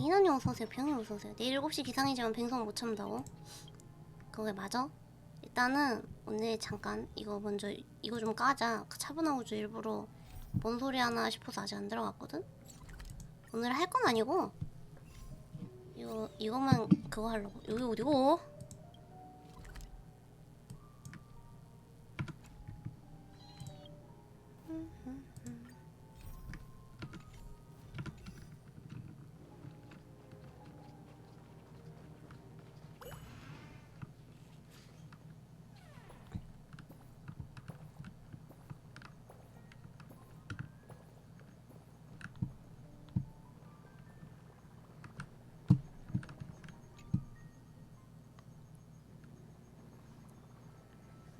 인원이 어서오세요. 병이 어서오세요. 내일 7시 기상이지만 뱅송 못 참다고? 그게 맞아? 일단은 오늘 잠깐 이거 먼저 이거 좀 까자. 차분하고도 일부러 뭔 소리 하나 싶어서 아직 안 들어갔거든? 오늘 할 건 아니고 이거만 그거 하려고. 여기 어디고?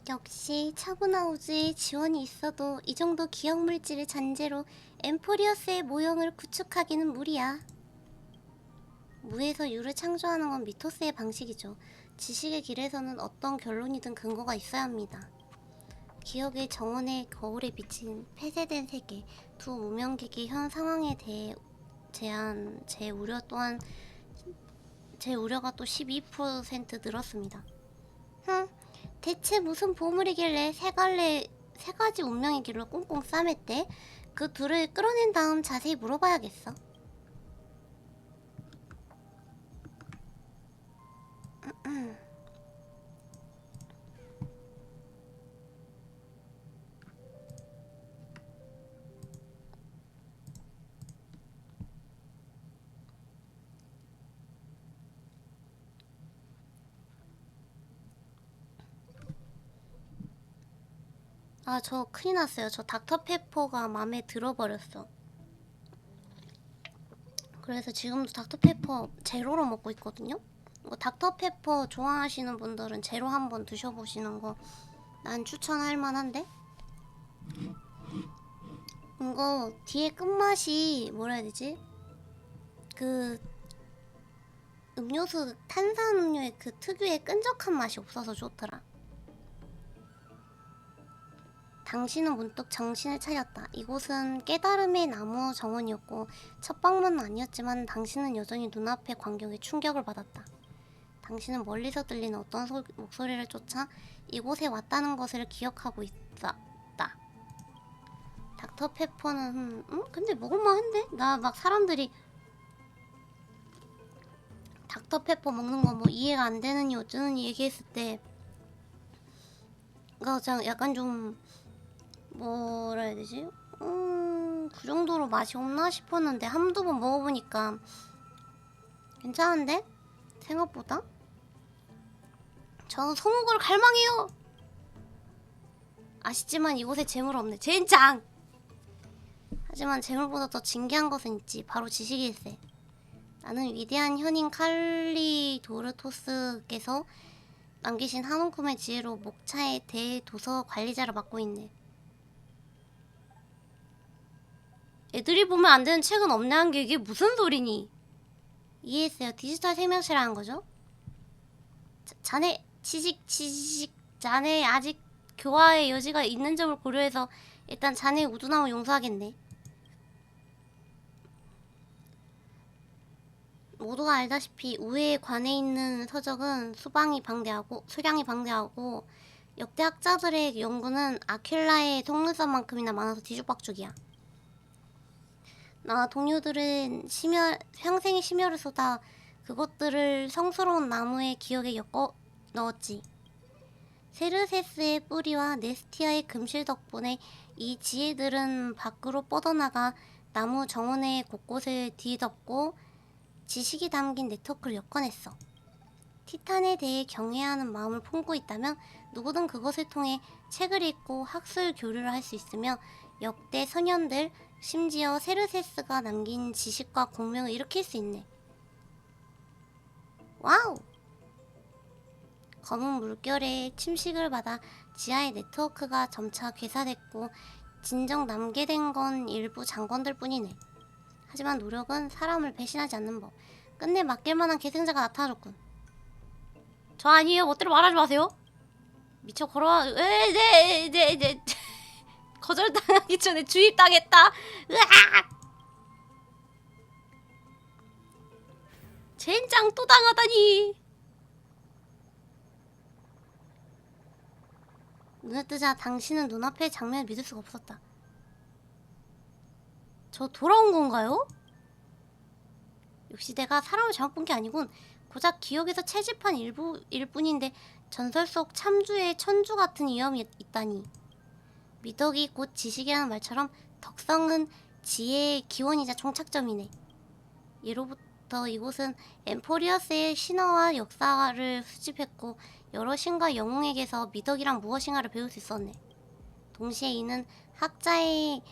역시 차분하우즈에 지원이 있어도 이 정도 기억물질을 잔재로 엠포리어스의 모형을 구축하기는 무리야. 무에서 유를 창조하는 건 미토스의 방식이죠. 지식의 길에서는 어떤 결론이든 근거가 있어야 합니다. 기억의 정원의 거울에 비친 폐쇄된 세계, 두 무명객의 현 상황에 대해 제 우려가 또 12% 늘었습니다. 대체 무슨 보물이길래 세 가지 운명의 길로 꽁꽁 싸맸대? 그 둘을 끌어낸 다음 자세히 물어봐야겠어. 아, 저 큰일 났어요. 저 닥터페퍼가 맘에 들어버렸어. 그래서 지금도 닥터페퍼 제로로 먹고 있거든요. 닥터페퍼 좋아하시는 분들은 제로 한번 드셔보시는 거 난 추천할 만한데? 이거 뒤에 끝맛이 뭐라 해야 되지? 그 음료수 탄산음료의 그 특유의 끈적한 맛이 없어서 좋더라. 당신은 문득 정신을 차렸다. 이곳은 깨달음의 나무 정원이었고 첫 방문은 아니었지만 당신은 여전히 눈앞의 광경에 충격을 받았다. 당신은 멀리서 들리는 어떤 목소리를 쫓아 이곳에 왔다는 것을 기억하고 있었다. 닥터페퍼는 근데 먹을만한데? 나 막 사람들이 닥터페퍼 먹는 거 뭐 이해가 안 되느니 어쩌느니 얘기했을 때 그러니까 약간 좀 뭐라 해야 되지? 그 정도로 맛이 없나 싶었는데 한두 번 먹어보니까 괜찮은데? 생각보다? 저는 소목을 갈망해요! 아쉽지만 이곳에 재물 없네. 젠장! 하지만 재물보다 더 진귀한 것은 있지. 바로 지식일세. 나는 위대한 현인 칼리도르토스께서 남기신 한 움큼의 지혜로 목차의 대도서 관리자를 맡고 있네. 애들이 보면 안 되는 책은 없냐는 게 이게 무슨 소리니? 이해했어요. 디지털 생명체라는 거죠? 자네 자네 아직 교화의 여지가 있는 점을 고려해서 일단 자네의 우둔함을 용서하겠네. 모두가 알다시피 우회에 관해 있는 서적은 수량이 방대하고 역대 학자들의 연구는 아퀴라의 속눈썹만큼이나 많아서 뒤죽박죽이야. 나 동료들은 평생의 심혈을 쏟아 그것들을 성스러운 나무의 기억에 엮어 넣었지. 세르세스의 뿌리와 네스티아의 금실 덕분에 이 지혜들은 밖으로 뻗어나가 나무 정원의 곳곳을 뒤덮고 지식이 담긴 네트워크를 엮어냈어. 티탄에 대해 경외하는 마음을 품고 있다면 누구든 그것을 통해 책을 읽고 학술 교류를 할 수 있으며 역대 선현들, 심지어 세르세스가 남긴 지식과 공명을 일으킬 수 있네. 와우! 검은 물결에 침식을 받아 지하의 네트워크가 점차 괴사됐고 진정 남게 된 건 일부 장관들 뿐이네. 하지만 노력은 사람을 배신하지 않는 법. 끝내 맡길 만한 계승자가 나타나줬군. 저 아니에요. 멋대로 말하지 마세요. 미쳐 걸어와. 네. 거절당하기 전에 주입당했다. 으악! 젠장 또 당하다니. 눈에 뜨자 당신은 눈앞의 장면을 믿을 수가 없었다. 저 돌아온 건가요? 역시 내가 사람을 잘못 본 게 아니군. 고작 기억에서 채집한 일부일 뿐인데 전설 속 참주의 천주 같은 위험이 있다니. 미덕이 곧 지식이라는 말처럼 덕성은 지혜의 기원이자 종착점이네. 예로부터 이곳은 엠포리어스의 신화와 역사를 수집했고 여러 신과 영웅에게서 미덕이란 무엇인가를 배울 수 있었네. 동시에 이는 학자의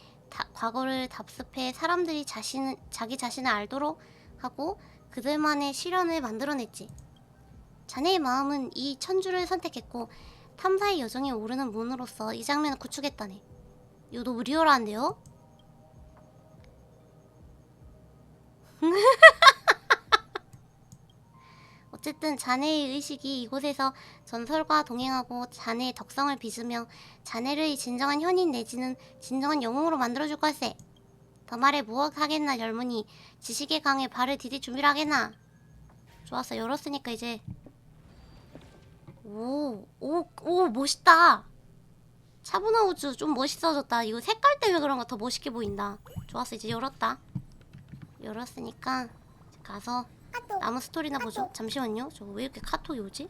과거를 답습해 사람들이 자기 자신을 알도록 하고 그들만의 시련을 만들어냈지. 자네의 마음은 이 천주를 선택했고 탐사의 여정에 오르는 문으로서 이 장면을 구축했다네. 이거 너무 리얼한데요? 어쨌든 자네의 의식이 이곳에서 전설과 동행하고 자네의 덕성을 빚으며 자네를 진정한 현인 내지는 진정한 영웅으로 만들어줄 걸세. 더 말해 무엇 하겠나 젊은이. 지식의 강에 발을 디딜 준비를 하겠나. 좋았어. 열었으니까 이제 오 멋있다. 차분한 우주 좀 멋있어졌다. 이거 색깔 때문에 그런가 더 멋있게 보인다. 좋았어. 이제 열었다. 열었으니까 이제 가서 남은 스토리나 보죠. 잠시만요. 저거 왜 이렇게 카톡이 오지?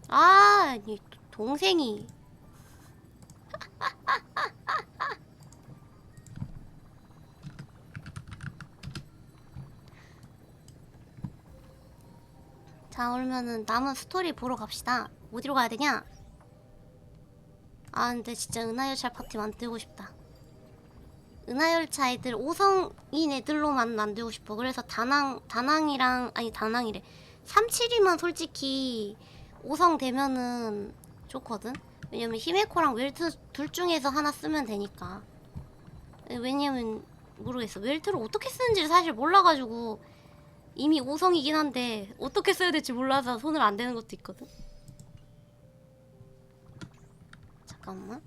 아, 이 동생이 자, 그러면은 남은 스토리 보러 갑시다. 어디로 가야 되냐? 아, 근데 진짜 은하열차 파티 만들고 싶다. 은하열차 애들 5성인 애들로만 만들고 싶어. 그래서 다낭이랑 아니 다낭이래 372만 솔직히 5성 되면은 좋거든. 왜냐면 히메코랑 웰트 둘 중에서 하나 쓰면 되니까. 왜냐면 모르겠어. 웰트를 어떻게 쓰는지를 사실 몰라가지고 이미 5성이긴 한데 어떻게 써야 될지 몰라서 손을 안 대는 것도 있거든. 잠깐만.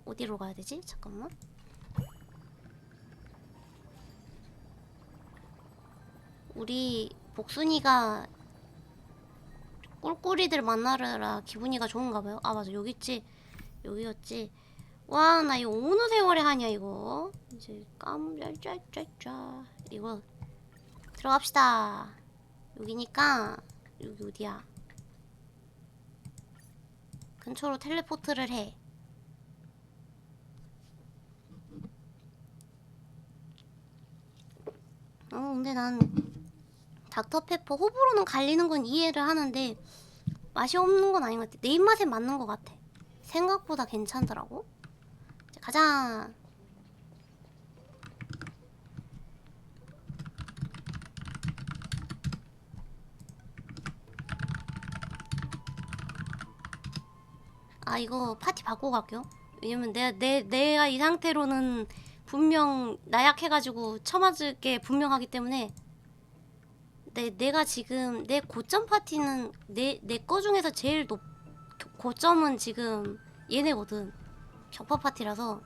어디로 가야 되지? 잠깐만. 우리 복순이가 꿀꿀이들 만나느라 기분이가 좋은가 봐요. 아 맞아, 여기 있지. 여기였지. 와, 나 이거 어느 세월에 하냐 이거. 이제 깜짝짝짝짝 이거 들어갑시다. 여기니까 여기 어디야? 근처로 텔레포트를 해. 근데 난 닥터페퍼 호불호는 갈리는 건 이해를 하는데 맛이 없는 건 아닌 것 같아. 내 입맛에 맞는 것 같아. 생각보다 괜찮더라고. 이제 가자. 아, 이거 파티 바꾸고 갈게요. 왜냐면 내가 이 상태로는 분명 나약해가지고 처맞을 게 분명하기 때문에 내가 지금 내 고점 파티는 내 거 중에서 제일 고점은 지금 얘네거든. 격파 파티라서.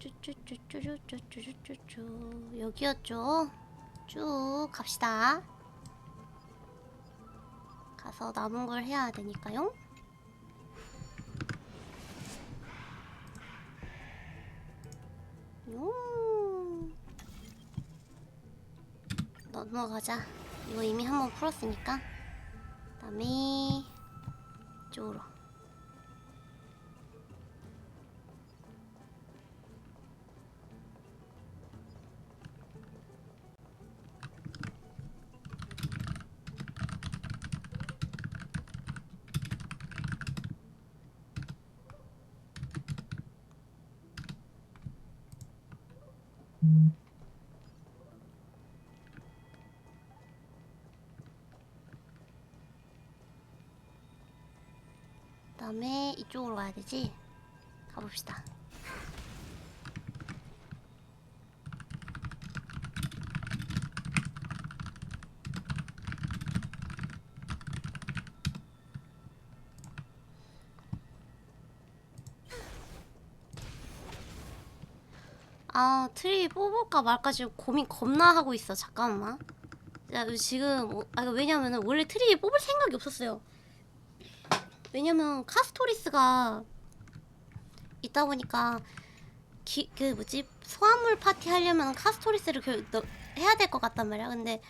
쭈쭈쭈쭈쭈쭈쭈쭈쭈 여기였죠. 쭉 갑시다. 가서 남은 걸 해야 되니까요. 넘어가자. 이거 이미 한번 풀었으니까. 그다음에 이쪽으로. 그다음에 이쪽으로 가야 되지. 가봅시다. 아, 트리 뽑을까 말까 지금 고민 겁나 하고 있어. 잠깐만. 야, 지금 왜냐면은 원래 트리 뽑을 생각이 없었어요. 왜냐면 카스토리스가 있다 보니까 그 뭐지 소환물 파티 하려면 카스토리스를 해야 될 것 같단 말이야. 근데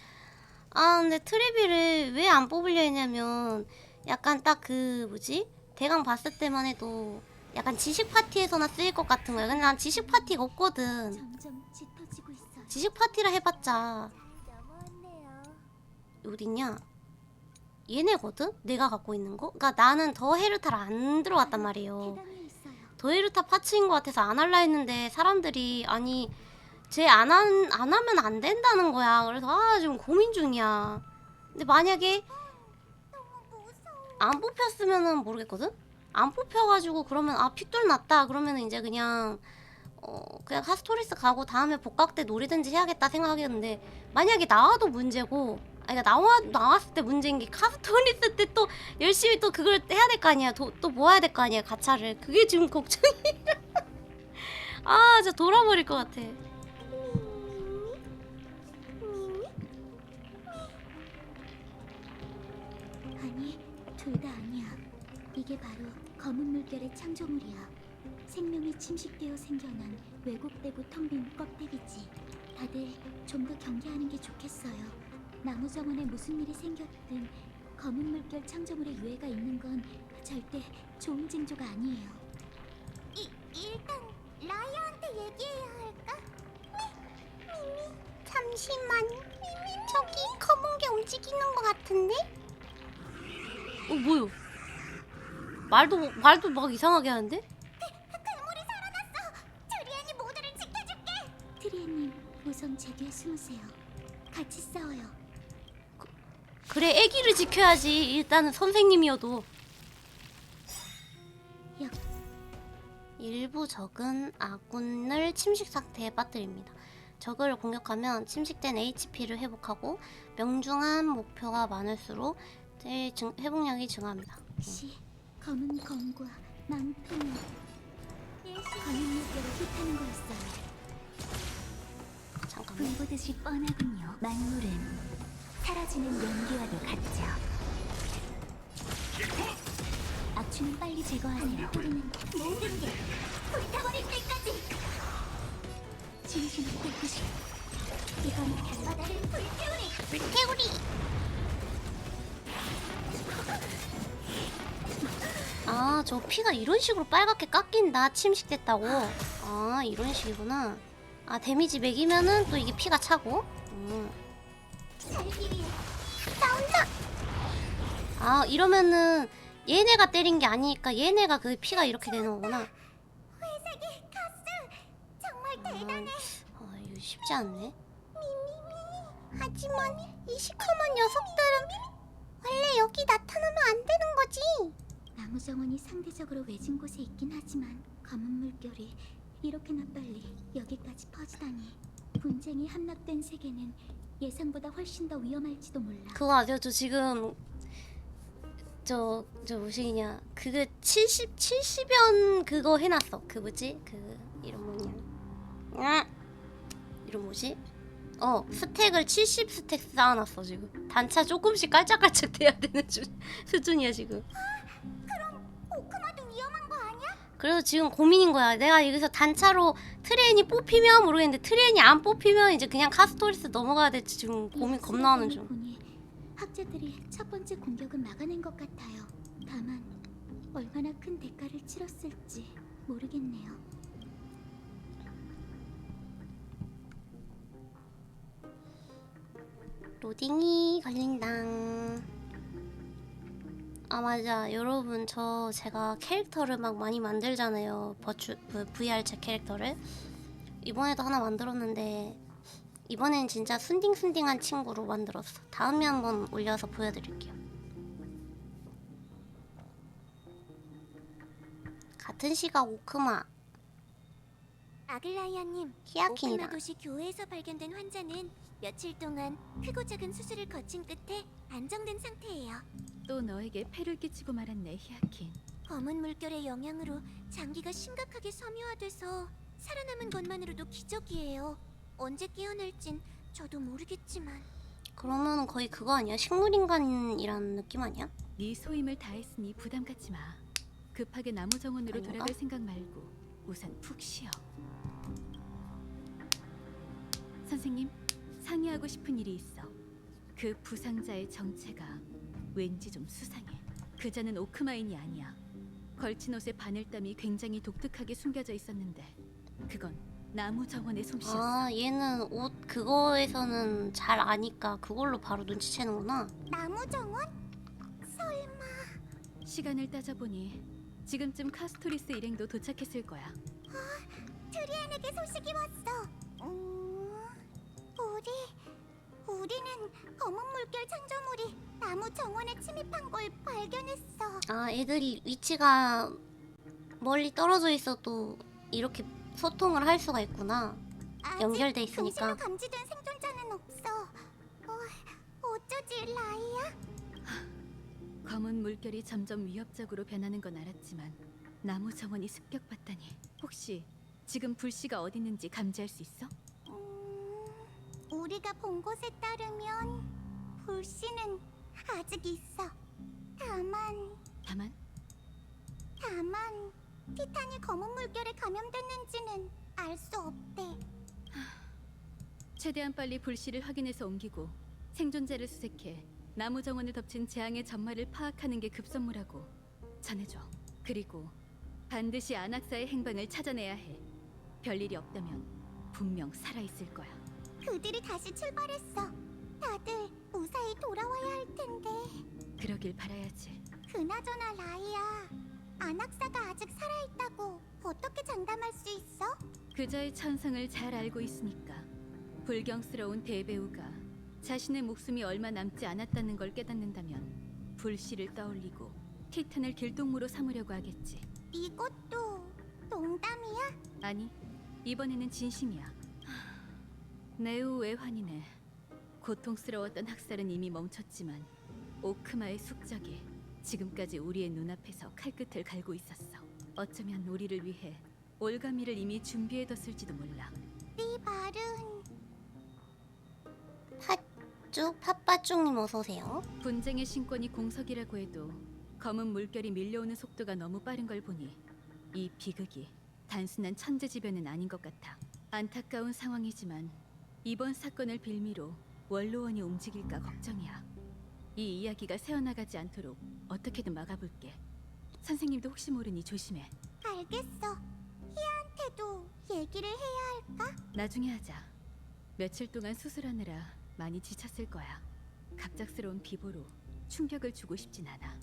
트리비를 왜 안 뽑으려 했냐면 약간 딱 그 뭐지 대강 봤을 때만 해도 약간 지식 파티에서나 쓰일 것 같은 거야. 근데 난 지식 파티가 없거든. 점점 짙어지고 있어요. 지식 파티라 해봤자 어딨냐? 얘네거든? 내가 갖고 있는 거? 그니까 나는 더 헤르타를 안 들어갔단 말이에요. 계단에 있어요. 더 헤르타 파츠인 것 같아서 안 할라 했는데 사람들이 아니 쟤 안 하면 안 된다는 거야. 그래서 지금 고민 중이야. 근데 만약에 안 뽑혔으면은 모르겠거든? 안 뽑혀가지고 그러면 픽돌 났다 그러면은 이제 그냥 카스토리스 가고 다음에 복각 때 노리든지 해야겠다 생각하겠는데 만약에 나와도 문제고 그러니까 나왔을 때 문제인 게 카스토리스 때 또 열심히 또 그걸 해야 될 거 아니야. 또 모아야 될 거 아니야 가차를. 그게 지금 걱정이야. 진짜 돌아버릴 것 같아. 아니, 둘 다 아니야. 이게 바로 검은 물결의 창조물이야. 생명이 침식되어 생겨난 왜곡되고 텅 빈 껍데기지. 다들 좀 더 경계하는 게 좋겠어요. 나무 정원에 무슨 일이 생겼든 검은 물결 창조물의 유해가 있는 건 절대 좋은 징조가 아니에요. 일단 라이어한테 얘기해야 할까? 잠시만. 저기 검은 게 움직이는 것 같은데? 뭐요? 말도 막 이상하게 하는데? 괴물이 살아났어! 주리안이 모두를 지켜줄게! 트리엔님, 우선 제 뒤에 숨으세요. 같이 싸워요. 그래 애기를 지켜야지. 일단은 선생님이어도. 일부 적은 아군을 침식 상태에 빠뜨립니다. 적을 공격하면 침식된 HP를 회복하고 명중한 목표가 많을수록 회복량이 증가합니다. 혹시 검은 검과 망토는 검은 물결을 휘타는 거였어요. 잠깐만. 불보듯이 뻔하군요. 만물은 사라지는 연기와도 같죠. 악취는 빨리 제거하세요. 우리는 모든 게 불타버릴 때까지. 진심을 깨끗이. 이건 바다를 불태우리. 저 피가 이런 식으로 빨갛게 깎인다. 침식됐다고. 이런 식이구나. 데미지 매기면은 또 이게 피가 차고. 살기 위해 이러면은 얘네가 때린 게 아니니까 얘네가 그 피가 이렇게 되는 거구나. 회색의 가스 정말 대단해. 이거 쉽지 않네. 하지만 이 시커먼 녀석들은 원래 여기 나타나면 안 되는 거지. 나무 정원이 상대적으로 외진 곳에 있긴 하지만 검은 물결이 이렇게나 빨리 여기까지 퍼지다니. 분쟁이 함락된 세계는 예상보다 훨씬 더 위험할지도 몰라. 그거 아세요? 저 지금 저 무엇이냐 그거 70연 그거 해놨어. 그 뭐지? 그 이름 뭐냐? 이름 뭐지? 스택을 70스택 쌓아놨어 지금. 단차 조금씩 깔짝깔짝 돼야 되는 수준이야 지금. 그럼 오크마도 위험한 거 아니야? 그래서 지금 고민인 거야. 내가 여기서 단차로 트레인이 뽑히면 모르겠는데 트레인이 안 뽑히면 이제 그냥 카스토리스 넘어가야 될지 지금 고민 겁나 하는 중. 보니 학자들이 첫 번째 공격은 막아낸 것 같아요. 다만 얼마나 큰 대가를 치렀을지 모르겠네요. 로딩이 걸린다. 맞아 여러분, 제가 캐릭터를 막 많이 만들잖아요. VR 제 캐릭터를 이번에도 하나 만들었는데 이번엔 진짜 순딩순딩한 친구로 만들었어. 다음에 한번 올려서 보여드릴게요. 같은 시각 오크마. 아글라이아님, 히아킨이다. 오크마 도시 교회에서 발견된 환자는 며칠 동안 크고 작은 수술을 거친 끝에 안정된 상태예요. 또 너에게 폐를 끼치고 말았네, 히아킨. 검은 물결의 영향으로 장기가 심각하게 섬유화돼서 살아남은 것만으로도 기적이에요. 언제 깨어날진 저도 모르겠지만. 그러면 거의 그거 아니야? 식물인간이라는 느낌 아니야? 네 소임을 다했으니 부담 갖지 마. 급하게 나무 정원으로 아닌가? 돌아갈 생각 말고 우선 푹 쉬어. 선생님, 상의하고 싶은 일이 있어. 그 부상자의 정체가 왠지 좀 수상해. 그자는 오크마인이 아니야. 걸친 옷에 바늘땀이 굉장히 독특하게 숨겨져 있었는데 그건 나무 정원의 솜씨였어. 아, 얘는 옷 그거에서는 잘 아니까 그걸로 바로 눈치채는구나. 나무 정원? 설마. 시간을 따져보니 지금쯤 카스토리스 일행도 도착했을 거야. 트리안에게 소식이 왔어. 우리는 검은 물결 창조물이 나무 정원에 침입한 걸 발견했어. 아, 애들이 위치가 멀리 떨어져 있어도 이렇게 소통을 할 수가 있구나. 아직 연결돼 있으니까. 금시로 감지된 생존자는 없어. 어쩌지, 라이야? 검은 물결이 점점 위협적으로 변하는 건 알았지만 나무 정원이 습격받다니. 혹시 지금 불씨가 어디 있는지 감지할 수 있어? 우리가 본 것에 따르면 불씨는 아직 있어. 다만 티탄이 검은 물결에 감염됐는지는 알 수 없대. 최대한 빨리 불씨를 확인해서 옮기고 생존자를 수색해 나무 정원을 덮친 재앙의 전말을 파악하는 게 급선무라고 전해줘. 그리고 반드시 안악사의 행방을 찾아내야 해. 별일이 없다면 분명 살아있을 거야. 그들이 다시 출발했어. 다들 무사히 돌아와야 할 텐데. 그러길 바라야지. 그나저나 라이야, 안악사가 아직 살아있다고 어떻게 장담할 수 있어? 그자의 천성을 잘 알고 있으니까. 불경스러운 대배우가 자신의 목숨이 얼마 남지 않았다는 걸 깨닫는다면 불씨를 떠올리고 티탄을 길동무로 삼으려고 하겠지. 이것도 농담이야? 아니, 이번에는 진심이야. 내우 외환이네. 고통스러웠던 학살은 이미 멈췄지만 오크마의 숙적이 지금까지 우리의 눈앞에서 칼끝을 갈고 있었어. 어쩌면 우리를 위해 올가미를 이미 준비해뒀을지도 몰라. 네 말은 팥빠쭉님 어서오세요. 분쟁의 신권이 공석이라고 해도 검은 물결이 밀려오는 속도가 너무 빠른 걸 보니 이 비극이 단순한 천재지변은 아닌 것 같아. 안타까운 상황이지만 이번 사건을 빌미로 원로원이 움직일까 걱정이야. 이 이야기가 새어나가지 않도록 어떻게든 막아볼게. 선생님도 혹시 모르니 조심해. 알겠어. 희아한테도 얘기를 해야 할까? 나중에 하자. 며칠 동안 수술하느라 많이 지쳤을 거야. 갑작스러운 비보로 충격을 주고 싶진 않아.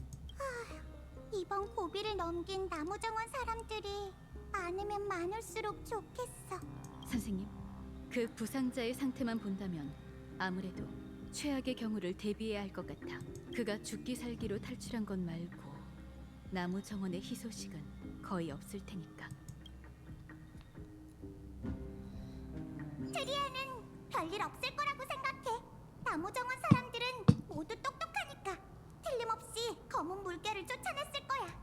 이번 고비를 넘긴 나무정원 사람들이 많으면 많을수록 좋겠어. 선생님, 그 부상자의 상태만 본다면 아무래도 최악의 경우를 대비해야 할 것 같아. 그가 죽기 살기로 탈출한 것 말고 나무 정원의 희소식은 거의 없을 테니까. 트리아는 별일 없을 거라고 생각해. 나무정원 사람들은 모두 똑똑하니까 틀림없이 검은 물결을 쫓아냈을 거야.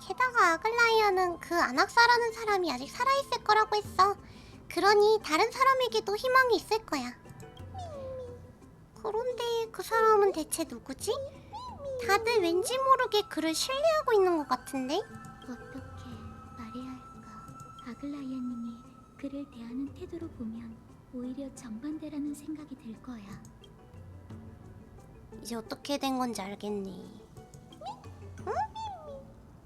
게다가 아글라이아는 그 안악사라는 사람이 아직 살아있을 거라고 했어. 그러니 다른 사람에게도 희망이 있을 거야. 그런데 그 사람은 대체 누구지? 다들 왠지 모르게 그를 신뢰하고 있는 것 같은데? 어떻게 말해야 할까? 아글라이아님이 그를 대하는 태도로 보면 오히려 정반대라는 생각이 들 거야. 이제 어떻게 된 건지 알겠네. 응?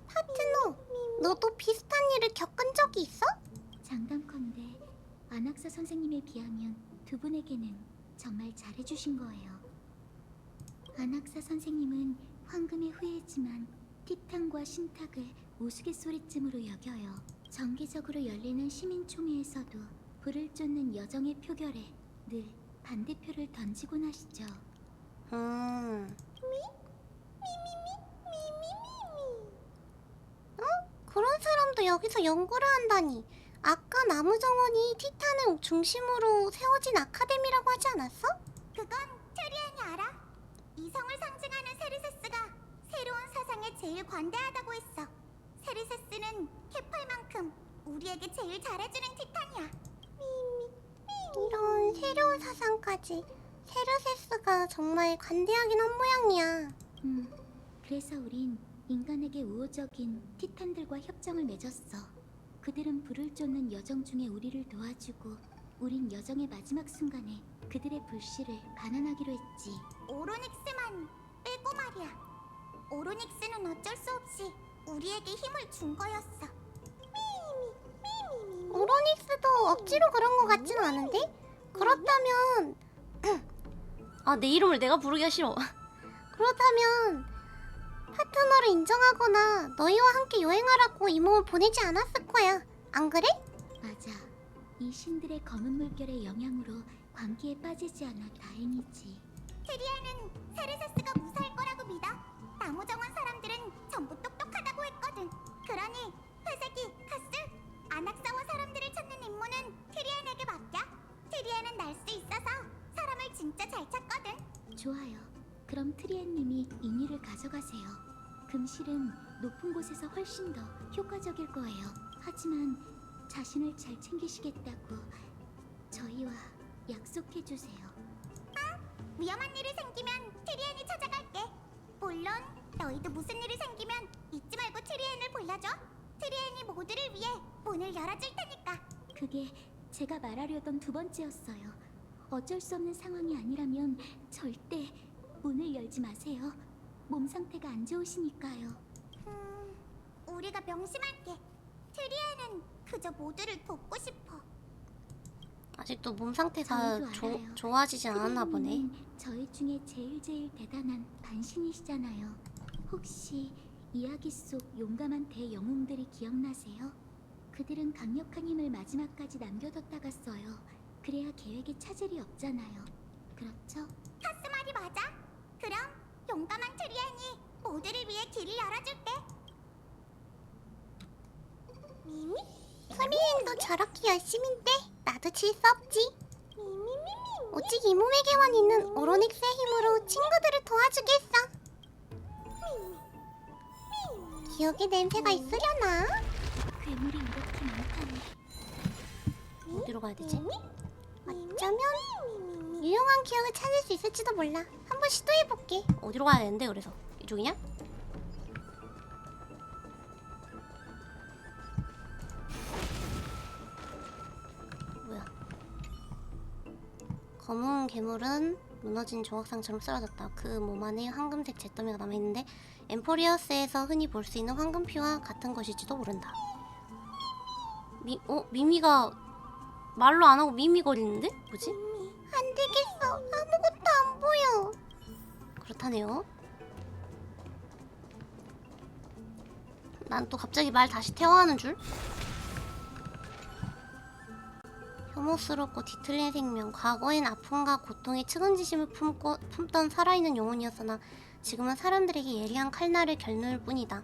파트너, 너도 비슷한 일을 겪은 적이 있어? 장담컨대 안악사 선생님에 비하면 두 분에게는 정말 잘해주신 거예요. 안악사 선생님은 황금의 후예지만 티탄과 신탁을 우스갯소리쯤으로 여겨요. 정기적으로 열리는 시민총회에서도 불을 쫓는 여정의 표결에 늘 반대표를 던지곤 하시죠. 그런 사람도 여기서 연구를 한다니. 아까 나무정원이 티탄을 중심으로 세워진 아카데미라고 하지 않았어? 그건 트리안이 알아. 이성을 상징하는 세르세스가 새로운 사상에 제일 관대하다고 했어. 세르세스는 케팔만큼 우리에게 제일 잘해주는 티탄이야. 이런 새로운 사상까지. 세르세스가 정말 관대하긴 한 모양이야. 그래서 우린 인간에게 우호적인 티탄들과 협정을 맺었어. 그들은 불을 쫓는 여정 중에 우리를 도와주고 우린 여정의 마지막 순간에 그들의 불씨를 반환하기로 했지. 오로닉스만 빼고 말이야. 오로닉스는 어쩔 수 없이 우리에게 힘을 준 거였어. 오로닉스도 억지로 그런 것 같진 않은데? 그렇다면 아, 내 이름을 내가 부르기가 싫어. 그렇다면 파트너를 인정하거나 너희와 함께 여행하라고 이 몸을 보내지 않았을 거야. 안 그래? 맞아. 이 신들의 검은 물결의 영향으로 광기에 빠지지 않아 다행이지. 트리아는 세르세스가 무사할 거라고 믿어. 나무 정원 사람들은 전부 똑똑하다고 했거든. 그러니 회색이, 카스, 아낙사와 사람들을 찾는 임무는 트리안에게 맡겨. 트리안은 날 수 있어서 사람을 진짜 잘 찾거든. 좋아요. 그럼 트리안님이 인유를 가져가세요. 금실은 높은 곳에서 훨씬 더 효과적일 거예요. 하지만 자신을 잘 챙기시겠다고 저희와 약속해주세요. 위험한 일이 생기면 트리안이 찾아갈게. 물론 너희도 무슨 일이 생기면 잊지 말고 트리안을 불러줘. 트리안이 모두를 위해 문을 열어줄 테니까. 그게 제가 말하려던 두 번째였어요. 어쩔 수 없는 상황이 아니라면 절대 문을 열지 마세요. 몸 상태가 안 좋으시니까요. 우리가 명심할게. 트리안은 그저 모두를 돕고 싶어. 아직도 몸 상태가 저희도 알아요. 좋아지지 않았나 보네. 트리안님은 저희 중에 제일 대단한 반신이시잖아요. 혹시 이야기 속 용감한 대영웅들이 기억나세요? 그들은 강력한 힘을 마지막까지 남겨뒀다가 써요. 그래야 계획에 차질이 없잖아요. 그렇죠? 카스 말이 맞아. 그럼 용감한 트리안이 모두를 위해 길을 열어줄게. 미미? 트리엔도 저렇게 열심인데 나도 질 수 없지. 오직 이 몸에 개원 있는 오로닉스의 힘으로 친구들을 도와주겠어. 기억의 냄새가 있으려나? 괴물이 이렇게 많다니. 어디로 가야 되지? 어쩌면 유용한 기억을 찾을 수 있을지도 몰라. 한번 시도해볼게. 어디로 가야 되는데 그래서? 이쪽이냐? 뭐야? 검은 괴물은 무너진 조각상처럼 쓰러졌다. 그 몸 안에 황금색 잿더미가 남아있는데 엠포리어스에서 흔히 볼 수 있는 황금피와 같은 것일지도 모른다. 미미가 말로 안 하고 미미거리는데? 뭐지? 안 되겠어. 아무것도 안 보여. 그렇다네요. 난 또 갑자기 말 다시 태워하는 줄? 혐오스럽고 뒤틀린 생명. 과거엔 아픔과 고통의 측은지심을 품던 살아있는 영혼이었으나 지금은 사람들에게 예리한 칼날을 겨눌 뿐이다.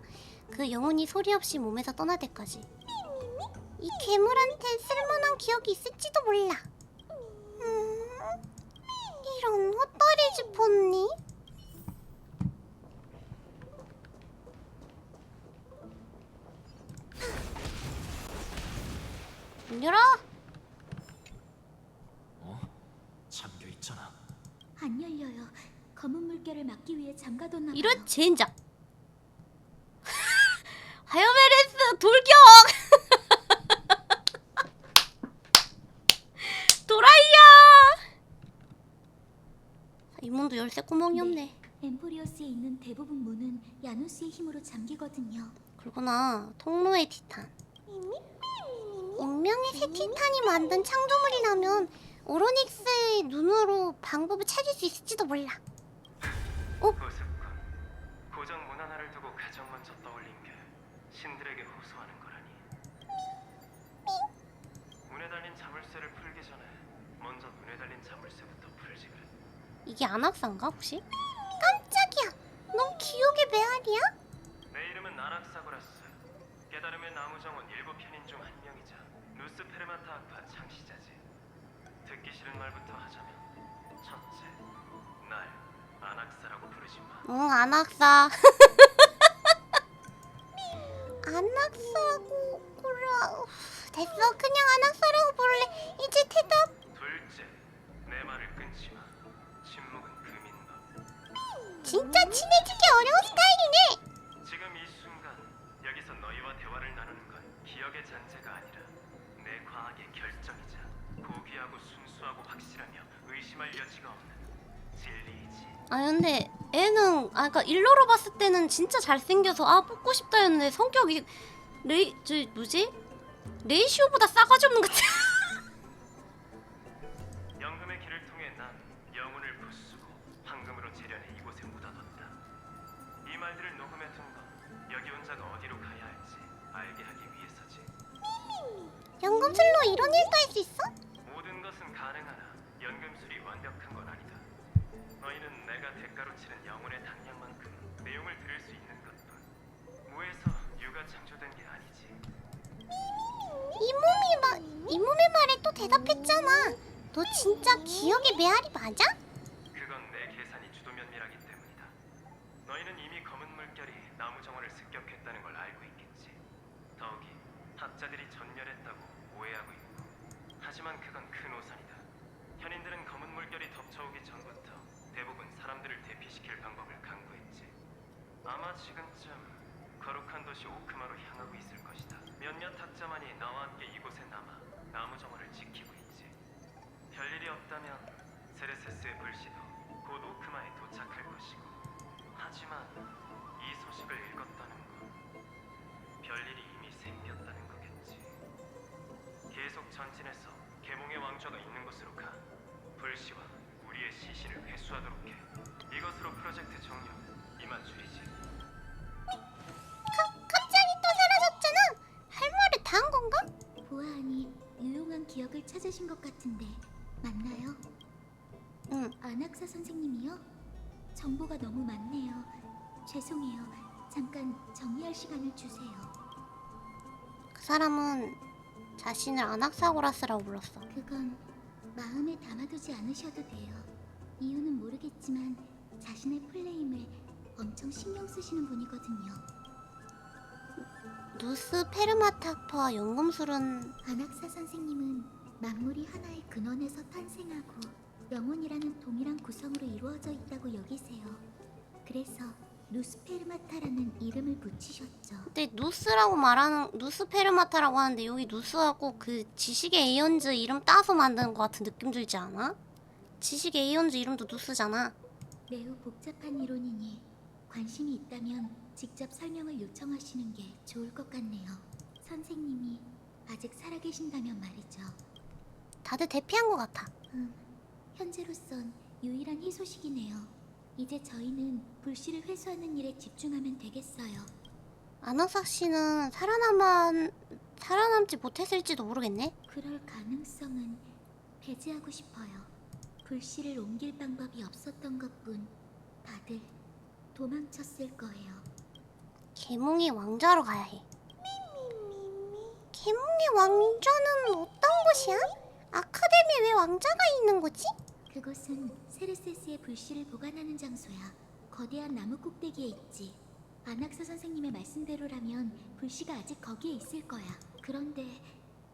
그 영혼이 소리 없이 몸에서 떠날 때까지. 이 괴물한테 쓸만한 기억이 있을지도 몰라. 이런 헛다리 짚었니? 문 열어! 잠겨 있잖아. 안 열려요. 검은 물결을 막기 위해 잠가뒀나 봐요. 이런 젠장! 하여메레스 돌격! 도라이야! 이 문도 열쇠 구멍이 없네. 엠포리어스에 있는 대부분 문은 야누스의 힘으로 잠기거든요. 그러구나. 통로의 티탄. 운명의 새 티탄이 만든 창조물이라면 오로닉스의 눈으로 방법을 찾을 수 있을지도 몰라. 우습군. 고정 문 하나를 두고 가장 먼저 떠올린 게 신들에게 호소하는 거라니. 문에 달린 자물쇠를 풀기 전에 먼저 문에 달린 자물쇠부터 풀지 그래. 이게 아낙사인가 혹시? 깜짝이야. 넌 기억의 메아리야? 내 이름은 아낙사고라스. 깨달음의 나무정원 일곱 편인 중 한 명이자 누스페르마타 악파 창시자지. 듣기 싫은 말부터 하자면 첫째, 날 아낙사라고 부르지 마. 응, 아낙사. 안악사고 고라. 됐어, 그냥 안악사라고 부를래. 이제 대답. 둘째, 내 말을 끊지 마. 침묵은 금인 법. 진짜 친해지기 어려운 스타일이네. 지금 이 순간 여기서 너희와 대화를 나누는 건 기억의 잔재가 아니라 내 과학의 결정이자 고귀하고 순수하고 확실하며 의심할 여지가 없는 진리이지. 아 근데 애는 그러니까 일러로 봤을 때는 진짜 잘생겨서 아 뽑고 싶다였는데 성격이 레이시오보다 싸가지 없는 것 같아. 연금의 길을 통해 난 영혼을 부수고 황금으로 재련해 이곳에 묻어뒀다. 이 말들을 녹음해 둔 건 여기 온 자가 어디로 가야 할지 알게 하기 위해서지. 연금술로 이런 일도 할 수 있어? 모든 것은 가능하나 연금술이 완벽한 건 아니다. 너희는 내가 대가로 치른 영혼의 당량만큼 내용을 들을 수 있는 것뿐. 무에서 유가 창조된 게 아니지. 이 몸의 말에 또 대답했잖아. 너 진짜 기억의 메아리 맞아? 그건 내 계산이 주도면밀하기 때문이다. 너희는 이미 검은 물결이 나무 정원을 습격했다는 걸 알고 있겠지. 더욱이 학자들이 전멸했다고 오해하고 있고. 하지만 그건 큰 오산이다. 현인들은 검은 물결이 덮쳐오기 전부터 대부분 사람들을 대피시킬 방법을 강구했지. 아마 지금쯤 거룩한 도시 오크마로 향하고 있을 것이다. 몇몇 학자만이 나와 함께 이곳에 남아 나무 정원을 지키고 있지. 별일이 없다면 세레세스의 불씨도 곧 오크마에 도착할 것이고. 하지만 이 소식을 읽었다는 건 별일이 이미 생겼다는 거겠지. 계속 전진해서 계몽의 왕좌가 있는 곳으로 가 불씨와 우리의 시신을 회수하도록 해. 이것으로 프로젝트 종료. 이만 줄이지. 갑자기 또 사라졌잖아. 할 말을 다 한 건가? 보아하니 유용한 기억을 찾으신 것 같은데 맞나요? 응. 안학사 선생님이요? 정보가 너무 많네요. 죄송해요. 잠깐 정리할 시간을 주세요. 그 사람은 자신을 아낙사고라스라고 불렀어. 그건 마음에 담아두지 않으셔도 돼요. 이유는 모르겠지만 자신의 플레임을 엄청 신경 쓰시는 분이거든요. 누스 페르마타프와 연금술은 안학사 선생님은 만물이 하나의 근원에서 탄생하고 영혼이라는 동일한 구성으로 이루어져 있다고 여기세요. 그래서 누스페르마타라는 이름을 붙이셨죠. 근데 누스라고 말하는 누스 페르마타라고 하는데 여기 누스하고 그 지식의 에이언즈 이름 따서 만드는 것 같은 느낌 들지 않아? 지식의 에이언즈 이름도 누스잖아. 매우 복잡한 이론이니 관심이 있다면 직접 설명을 요청하시는 게 좋을 것 같네요. 선생님이 아직 살아계신다면 말이죠. 다들 대피한 것 같아. 현재로선 유일한 희소식이네요. 이제 저희는 불씨를 회수하는 일에 집중하면 되겠어요. 아나삭 씨는 살아남지 못했을지도 모르겠네. 그럴 가능성은 배제하고 싶어요. 불씨를 옮길 방법이 없었던 것뿐 다들 도망쳤을 거예요. 계몽의 왕좌로 가야 해. 계몽의 왕좌는 어떤 곳이야? 아카데미에 왜 왕자가 있는 거지? 그곳은 세르세스의 불씨를 보관하는 장소야. 거대한 나무 꼭대기에 있지. 안학사 선생님의 말씀대로라면 불씨가 아직 거기에 있을 거야. 그런데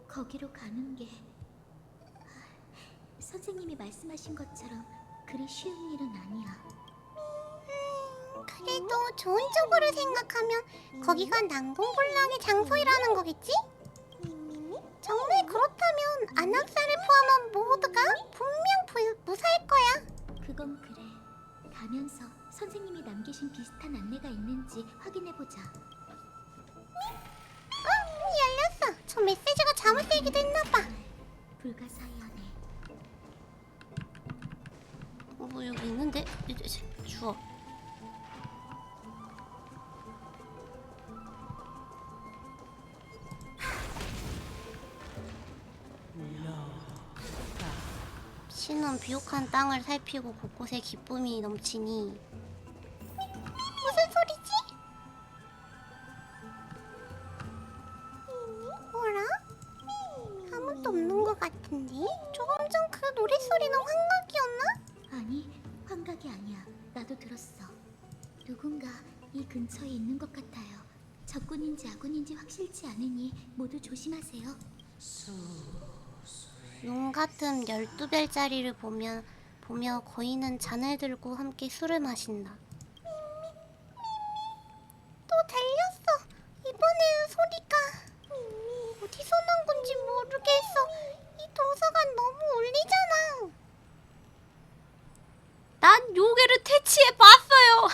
거기로 가는 게 선생님이 말씀하신 것처럼 그리 쉬운 일은 아니야. 그래도 좋은 쪽으로 생각하면 거기가 난공불락의 장소이라는 거겠지? 정말 그렇다면 안악사를 포함한 모두가 분명 무사할 거야. 그건 그래. 가면서 선생님이 남기신 비슷한 안내가 있는지 확인해보자. 열렸어. 저 메시지가 잘못 되기도 했나봐. 불가사의하네. 뭐 여기 있는데? 주워. 신은 비옥한 땅을 살피고 곳곳에 기쁨이 넘치니 무슨 소리지? 뭐라? 아무도 없는 것 같은데? 조금 전 그 노랫소리는 환각이었나? 아니, 환각이 아니야. 나도 들었어. 누군가 이 근처에 있는 것 같아요. 적군인지 아군인지 확실치 않으니 모두 조심하세요. 용 같은 12별짜리를 보며 거인은 잔을 들고 함께 술을 마신다. 또 들렸어. 이번에는 소리가 어디서 난 건지 모르겠어. 이 동서가 너무 울리잖아. 난 요괴를 퇴치해 봤어요.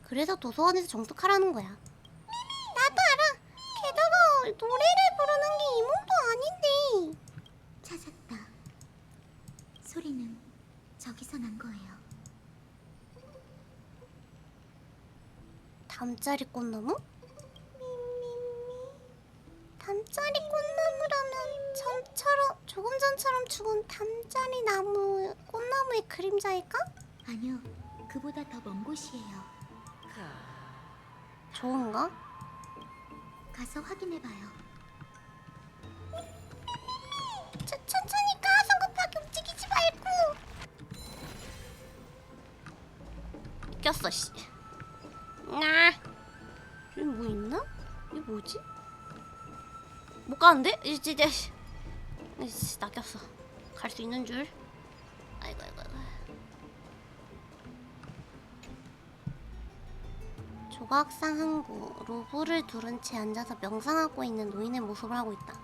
그래서 도서관에서 정숙하라는 거야. 나도 알아. 게다가 노래를 부르는 게 이 몸도 아닌데. 찾았다. 소리는 저기서 난 거예요. 담짜리 꽃나무? 담짜리 꽃나무라면 조금 전처럼 죽은 담짜리 나무 꽃나무의 그림자일까? 아니요, 그보다 더 먼 곳이에요. 좋은가? 가서 확인해봐요. 천천히 가. 성급하게 움직이지 말고. 꼈어 씨. 여기 뭐 있나? 이게 뭐지? 못 가는데? 이제 나 꼈어. 갈 수 있는 줄. 아이고. 조각상 항구. 로브를 두른 채 앉아서 명상하고 있는 노인의 모습을 하고 있다.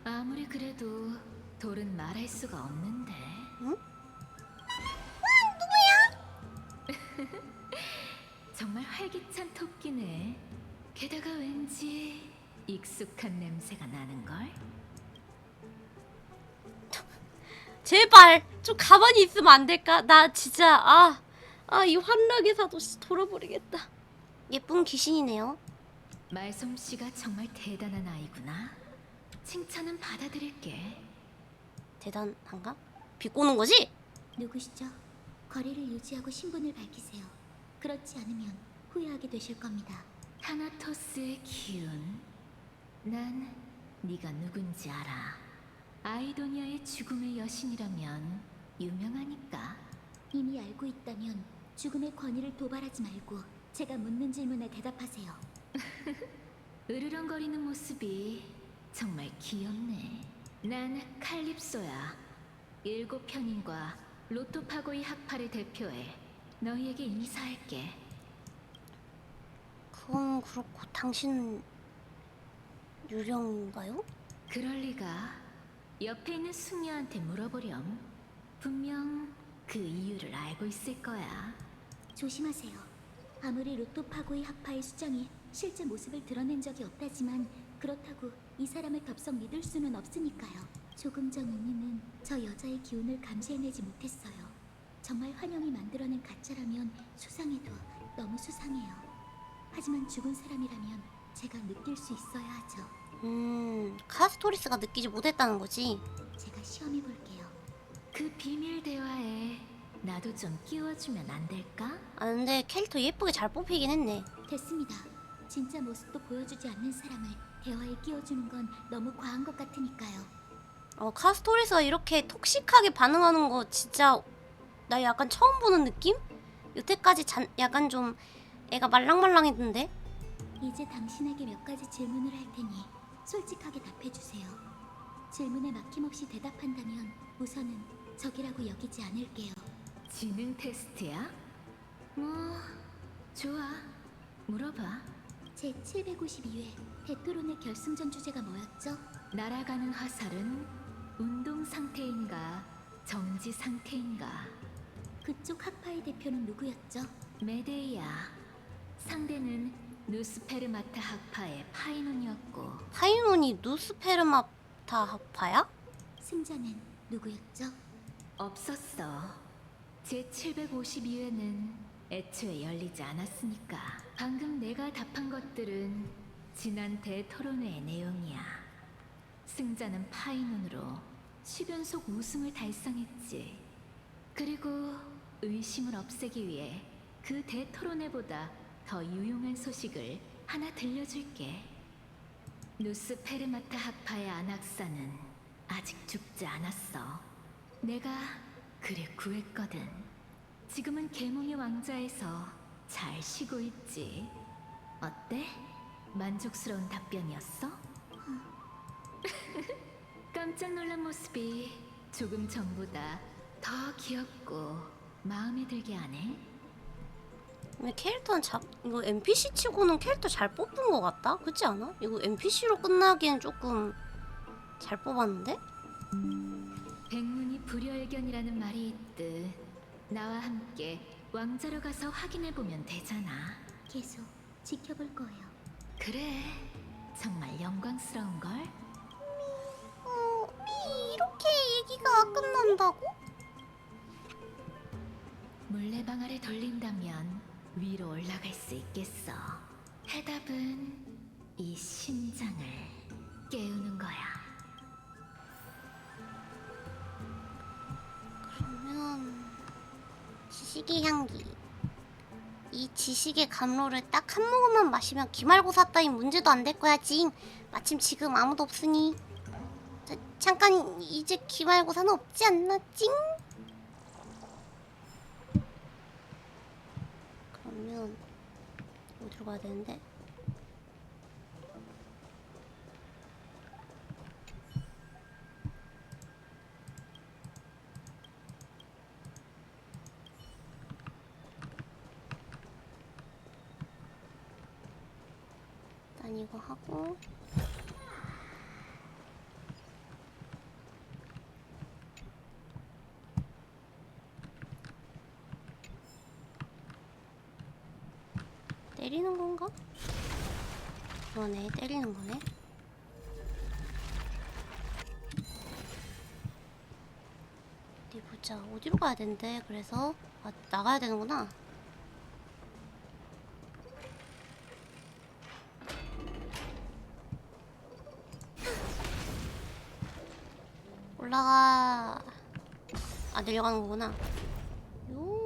아무리 그래도 돌은 말할 수가 없는데. 응? 정말 활기찬 토끼네. 게다가 왠지 익숙한 냄새가 나는걸? 제발 좀 가만히 있으면 안 될까? 나 진짜 이 환락의 사도 돌아버리겠다. 예쁜 귀신이네요. 말솜씨가 정말 대단한 아이구나. 칭찬은 받아들일게. 대단한가? 비꼬는 거지? 누구시죠? 거리를 유지하고 신분을 밝히세요. 그렇지 않으면 후회하게 되실 겁니다. 타나토스의 기운. 난 네가 누군지 알아. 아이도니아의 죽음의 여신이라면 유명하니까. 이미 알고 있다면 죽음의 권위를 도발하지 말고 제가 묻는 질문에 대답하세요. 으르렁거리는 모습이 정말 귀엽네. 난 칼립소야. 7편인과 로토파고이 학파를 대표해 너희에게 인사할게. 그건 그렇고 당신은 유령인가요? 그럴 리가. 옆에 있는 숙녀한테 물어보렴. 분명 그 이유를 알고 있을 거야. 조심하세요. 아무리 로토파고의 학파의 수장이 실제 모습을 드러낸 적이 없다지만 그렇다고 이 사람을 덥석 믿을 수는 없으니까요. 조금 전 이미는 저 여자의 기운을 감지해내지 못했어요. 정말 환영이 만들어낸 가짜라면 수상해도 너무 수상해요. 하지만 죽은 사람이라면 제가 느낄 수 있어야 하죠. 카스토리스가 느끼지 못했다는 거지. 제가 시험해볼게요. 그 비밀 대화에 나도 좀 끼워주면 안 될까? 근데 캐릭터 예쁘게 잘 뽑히긴 했네. 됐습니다. 진짜 모습도 보여주지 않는 사람을 대화에 끼워주는 건 너무 과한 것 같으니까요. 카스토리스가 이렇게 톡식하게 반응하는 거 진짜 나 약간 처음 보는 느낌? 여태까지 약간 좀 애가 말랑말랑했는데? 이제 당신에게 몇 가지 질문을 할 테니 솔직하게 답해주세요. 질문에 막힘없이 대답한다면 우선은 적이라고 여기지 않을게요. 지능 테스트야? 뭐 좋아. 물어봐. 제 752회 데토론의 결승전 주제가 뭐였죠? 날아가는 화살은 운동 상태인가 정지 상태인가? 그쪽 학파의 대표는 누구였죠? 메데이아. 상대는 누스페르마타 학파의 파이논이었고. 파이논이 누스페르마타 학파야? 승자는 누구였죠? 없었어. 제 752회는 애초에 열리지 않았으니까. 방금 내가 답한 것들은 지난 대토론회의 내용이야. 승자는 파이논으로 10연속 우승을 달성했지. 그리고 의심을 없애기 위해 그 대토론회보다 더 유용한 소식을 하나 들려줄게. 누스페르마타 학파의 안악사는 아직 죽지 않았어. 내가 그를 구했거든. 지금은 계몽의 왕자에서 잘 쉬고 있지. 어때? 만족스러운 답변이었어? 깜짝 놀란 모습이 조금 전보다 더 귀엽고 마음에 들게 하네. 근데 캐릭터는 이거 NPC 치고는 캐릭터 잘 뽑은 것 같다? 그렇지 않아? 이거 NPC로 끝나기엔 조금 잘 뽑았는데? 백문이 불여일견이라는 말이 있듯 나와 함께 왕자로 가서 확인해보면 되잖아. 계속 지켜볼 거예요. 그래, 정말 영광스러운걸? 이렇게 얘기가 끝난다고? 물레방아를 돌린다면 위로 올라갈 수 있겠어. 해답은 이 심장을 깨우는 거야. 그러면 지식의 향기. 이 지식의 감로를 딱 한 모금만 마시면 기말고사 따윈 문제도 안 될 거야, 징. 마침 지금 아무도 없으니. 잠깐 이제 기말고사는 없지 않나, 징? 그러면 어디로 가야 되는데? 일단 이거 하고 때리는 건가? 그러네, 때리는 거네. 어디 보자. 어디로 가야 되는데? 그래서 나가야 되는구나. 올라가. 내려가는 거구나. 요.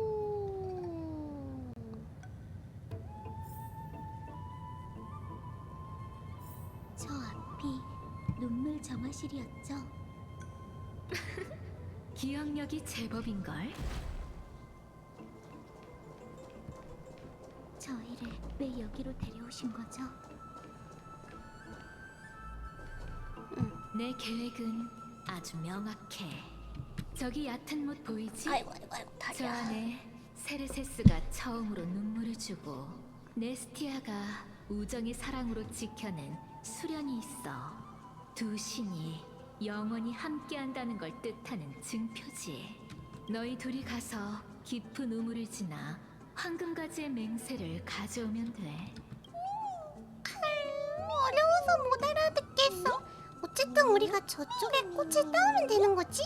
저 앞이 눈물 정화실이었죠? 기억력이 제법인걸? 저희를 왜 여기로 데려오신 거죠? 내 계획은 아주 명확해. 저기 얕은 못 보이지? 아이고, 저 다리야. 안에 세르세스가 처음으로 눈물을 주고 네스티아가 우정의 사랑으로 지켜낸 수련이 있어. 두 신이 영원히 함께한다는 걸 뜻하는 증표지. 너희 둘이 가서 깊은 우물을 지나 황금가지의 맹세를 가져오면 돼. 어려워서 못 알아듣겠어. 어쨌든 우리가 저쪽에 꽃을 따오면 되는 거지?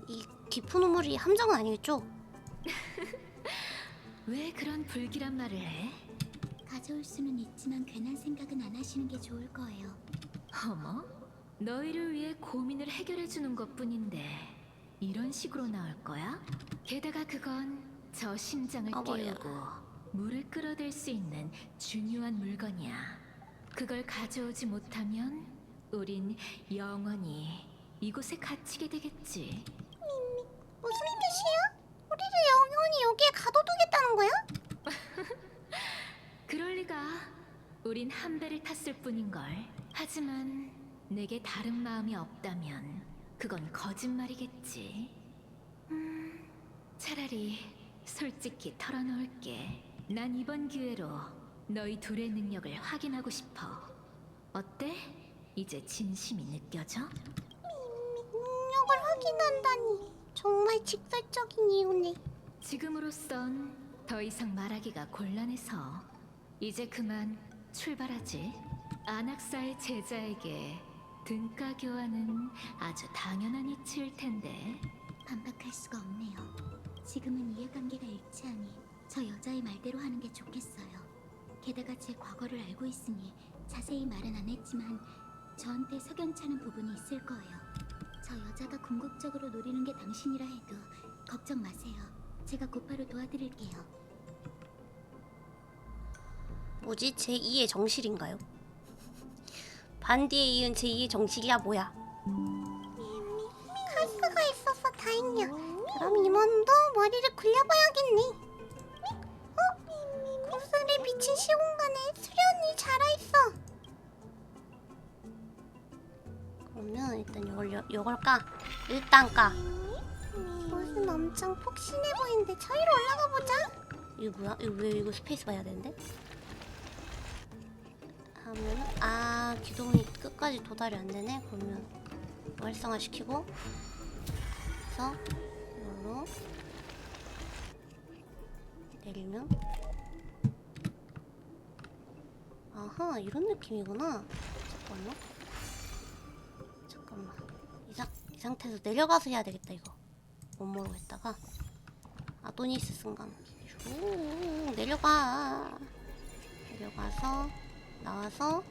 이 깊은 우물이 함정은 아니겠죠? 왜 그런 불길한 말을 해? 가져올 수는 있지만 괜한 생각은 안 하시는 게 좋을 거예요. 어머? 너희를 위해 고민을 해결해 주는 것뿐인데 이런 식으로 나올 거야? 게다가 그건 저 심장을 어머야. 깨우고 물을 끌어댈 수 있는 중요한 물건이야. 그걸 가져오지 못하면 우린 영원히 이곳에 갇히게 되겠지. 무슨 뜻이야? 우리를 영원히 여기에 가둬두겠다는 거야? 그럴 리가. 우린 한 배를 탔을 뿐인걸. 하지만 내게 다른 마음이 없다면 그건 거짓말이겠지. 차라리 솔직히 털어놓을게. 난 이번 기회로 너희 둘의 능력을 확인하고 싶어. 어때? 이제 진심이 느껴져? 능력을 확인한다니. 정말 직설적인 이유네. 지금으로선 더 이상 말하기가 곤란해서 이제 그만 출발하지. 안악사의 제자에게 등가 교환은 아주 당연한 이치일 텐데. 반박할 수가 없네요. 지금은 이해관계가 일치하니 저 여자의 말대로 하는 게 좋겠어요. 게다가 제 과거를 알고 있으니 자세히 말은 안 했지만 저한테 석연찮은 부분이 있을 거예요. 저 여자가 궁극적으로 노리는 게 당신이라 해도 걱정 마세요. 제가 곧바로 도와드릴게요. 뭐지? 제2의 정실인가요? 반디에 이은 제2의 정식이야 뭐야? 카스가 있어서 다행이야. 그럼 임원도 머리를 굴려봐야겠니? 구슬이 비친 시공간에 수련이 자라있어. 그러면 일단 요걸 까. 일단 까. 무슨 엄청 폭신해 보이는데 저희로 올라가 보자. 이거 뭐야? 이거 왜 이거 스페이스 봐야 되는데? 하면은 기둥이 끝까지 도달이 안 되네. 그러면 활성화 시키고 그래서 이걸로 내리면 아하 이런 느낌이구나. 잠깐만 이 상태에서 내려가서 해야 되겠다. 이거 못 모르겠다가 아도니스 순간 쭉 내려가서 나와서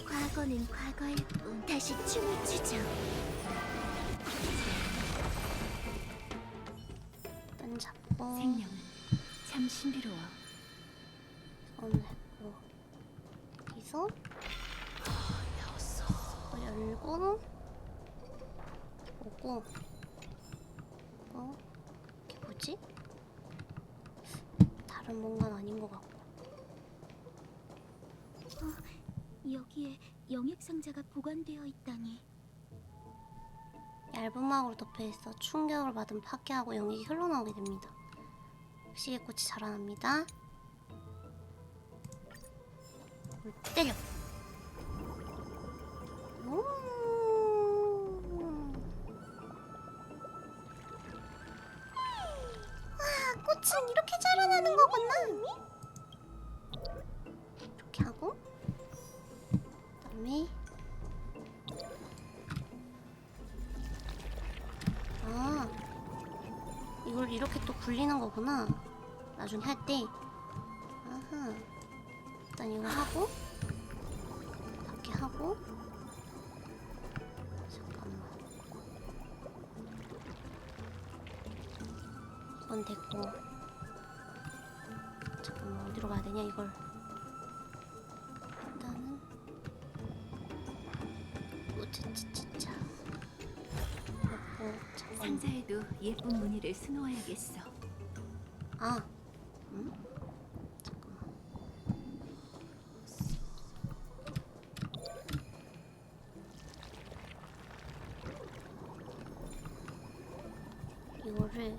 과거는 과거일 뿐. 다시 춤을 추죠. 끈 잡고 생명은 참 신비로워. 손을 했고 여기서 열고 오고 이게 뭐지? 다른 뭔가는 아닌 것 같고 여기에 영액 상자가 보관되어 있다니. 얇은 막으로 덮여있어 충격을 받은 파괴하고 영액이 흘러나오게 됩니다. 시계꽃이 자라납니다. 때려. 와, 꽃은 이렇게 자라나는 거구나. 이렇게 하고 그다음에 이걸 이렇게 또 굴리는 거구나. 나중에 할 때. 아하. 일단 이거 하고 이렇게 하고 잠깐만 이건 됐고 잠깐만 어디로 가야 되냐 이걸 일단은 우차차차차 그리고 잠깐만 상자에도 예쁜 무늬를 수놓아야겠어. 응? 잠깐만 이거를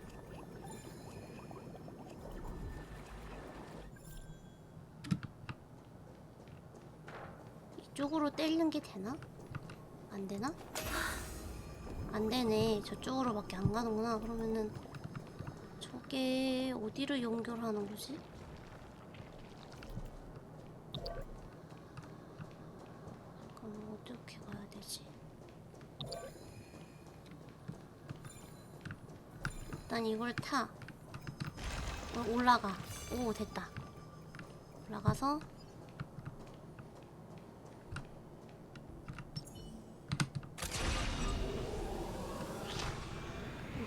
이쪽으로 때리는 게 되나? 안 되나? 안 되네. 저쪽으로밖에 안 가는구나. 그러면은 저게 어디를 연결하는 거지? 그럼 어떻게 가야 되지? 일단 이걸 타. 올라가. 오, 됐다. 올라가서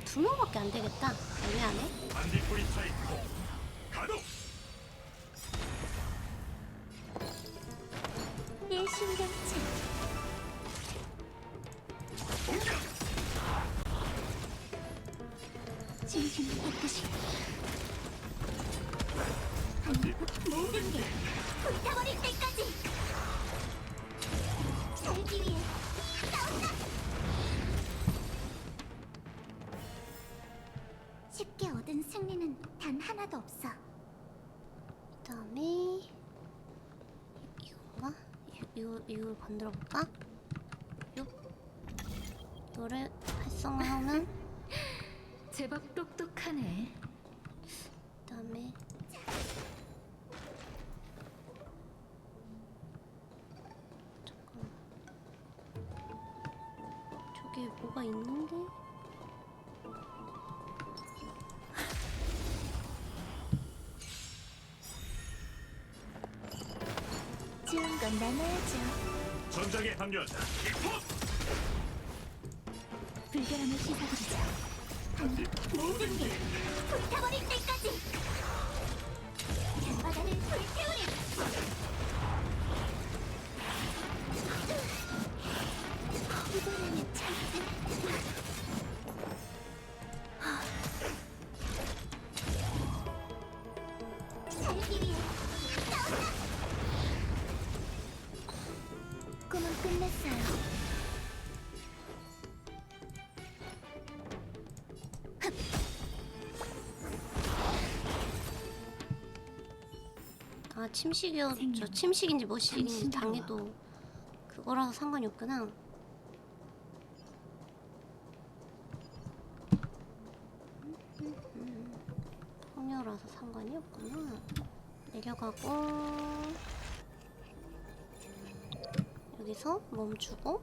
두 명밖에 안 되겠다. 애매하네. 일심동체. 진심 깨끗이. 모든 게 불타버릴 때까지. 살기 위해 싸운다. 쉽게 얻은 승리는 단 하나도 없어. 그다음에 이건가? 이걸 건드려 볼까? 이거를 활성화하면 제법 똑똑하네. 그다음에 잠깐 저기 뭐가 있는데? 좋은 건 나눠야죠. 전장에 합류한다. 불결함을 씻어드리자. 아니, 모든 게 불타버릴 때까지! 바다를 불태우리! 이번에는 찬스. 살기 위해 싸운다! 꿈은 끝냈어요. 아 침식이요. 저 생명. 침식인지 뭐식인지 당신도. 당해도 그거라서 상관이 없구나. 폭녀라서 상관이 없구나. 내려가고 여기서 멈추고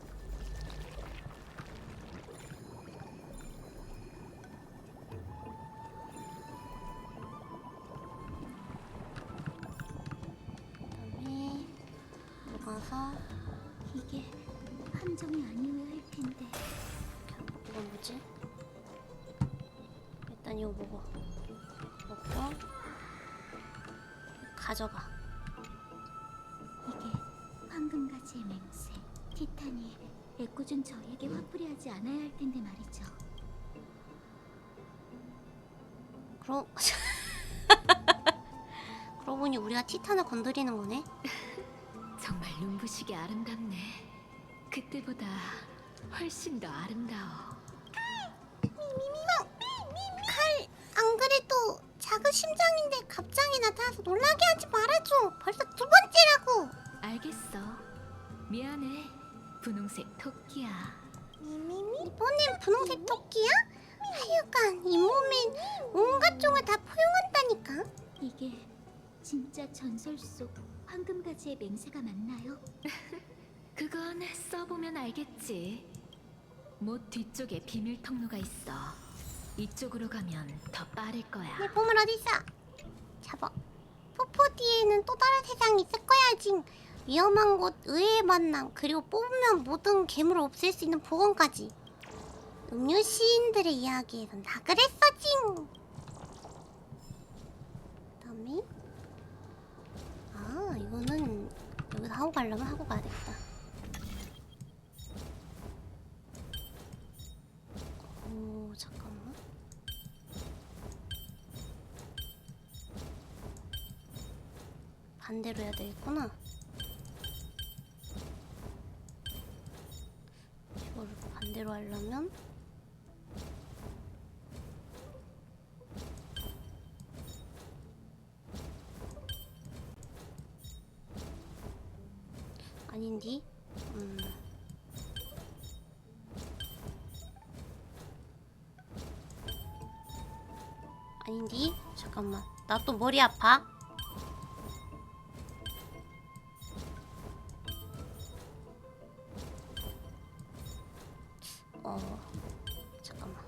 그다음에 녹아서 이게 함정이 아니어야 할 텐데. 이건 뭐지? 일단 이거 먹고 가져가. 이게 황금가지의 맹세. 티탄이 애꿎은 저에게 화풀이하지 않아야 할 텐데 말이죠. 그러 그러고 보니 우리가 티탄을 건드리는 거네. 정말 눈부시게 아름답네. 그때보다 훨씬 더 아름다워. 칼, 안 그래도 작은 심장인데 갑자기 나타나서 놀라게 하지 말아줘. 벌써 두 번째라고. 알겠어. 미안해. 분홍색 토끼야. 이번엔 분홍색 토끼야? 하여간 이 몸엔 온갖 종을 다 포용한다니까. 이게 진짜 전설 속 황금가지의 맹세가 맞나요? 그건 써보면 알겠지. 못 뒤쪽에 비밀 통로가 있어. 이쪽으로 가면 더 빠를 거야. 내 보물 어딨어? 잡아. 포포 뒤에는 또 다른 세상이 있을 거야. 징. 위험한 곳, 의외의 만남, 그리고 뽑으면 모든 괴물을 없앨 수 있는 복원까지. 음료 시인들의 이야기에선 다 그랬어. 징. 그다음에 아 이거는 여기서 하고 가려면 하고 가야 되겠다. 오 잠깐만. 반대로 해야 되겠구나. 이거를 반대로 하려면 아닌디? 아닌디? 잠깐만. 나 또 머리 아파. 잠깐만.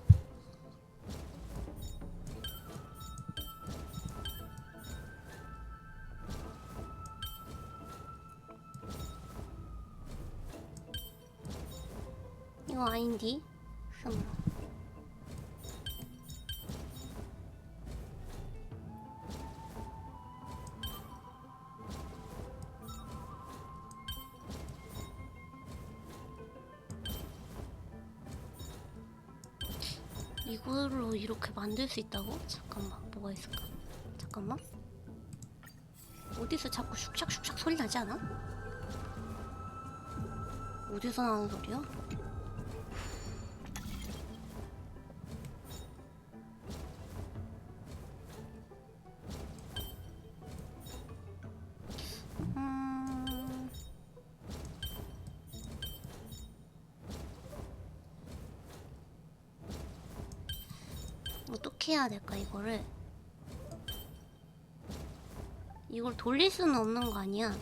이거 아닌디? 이걸로 이렇게 만들 수 있다고? 잠깐만, 뭐가 있을까? 잠깐만. 어디서 자꾸 슉샥슉샥 소리 나지 않아? 어디서 나는 소리야? 어떻게 해야 될까 이거를? 이걸 돌릴 수는 없는 거 아니야?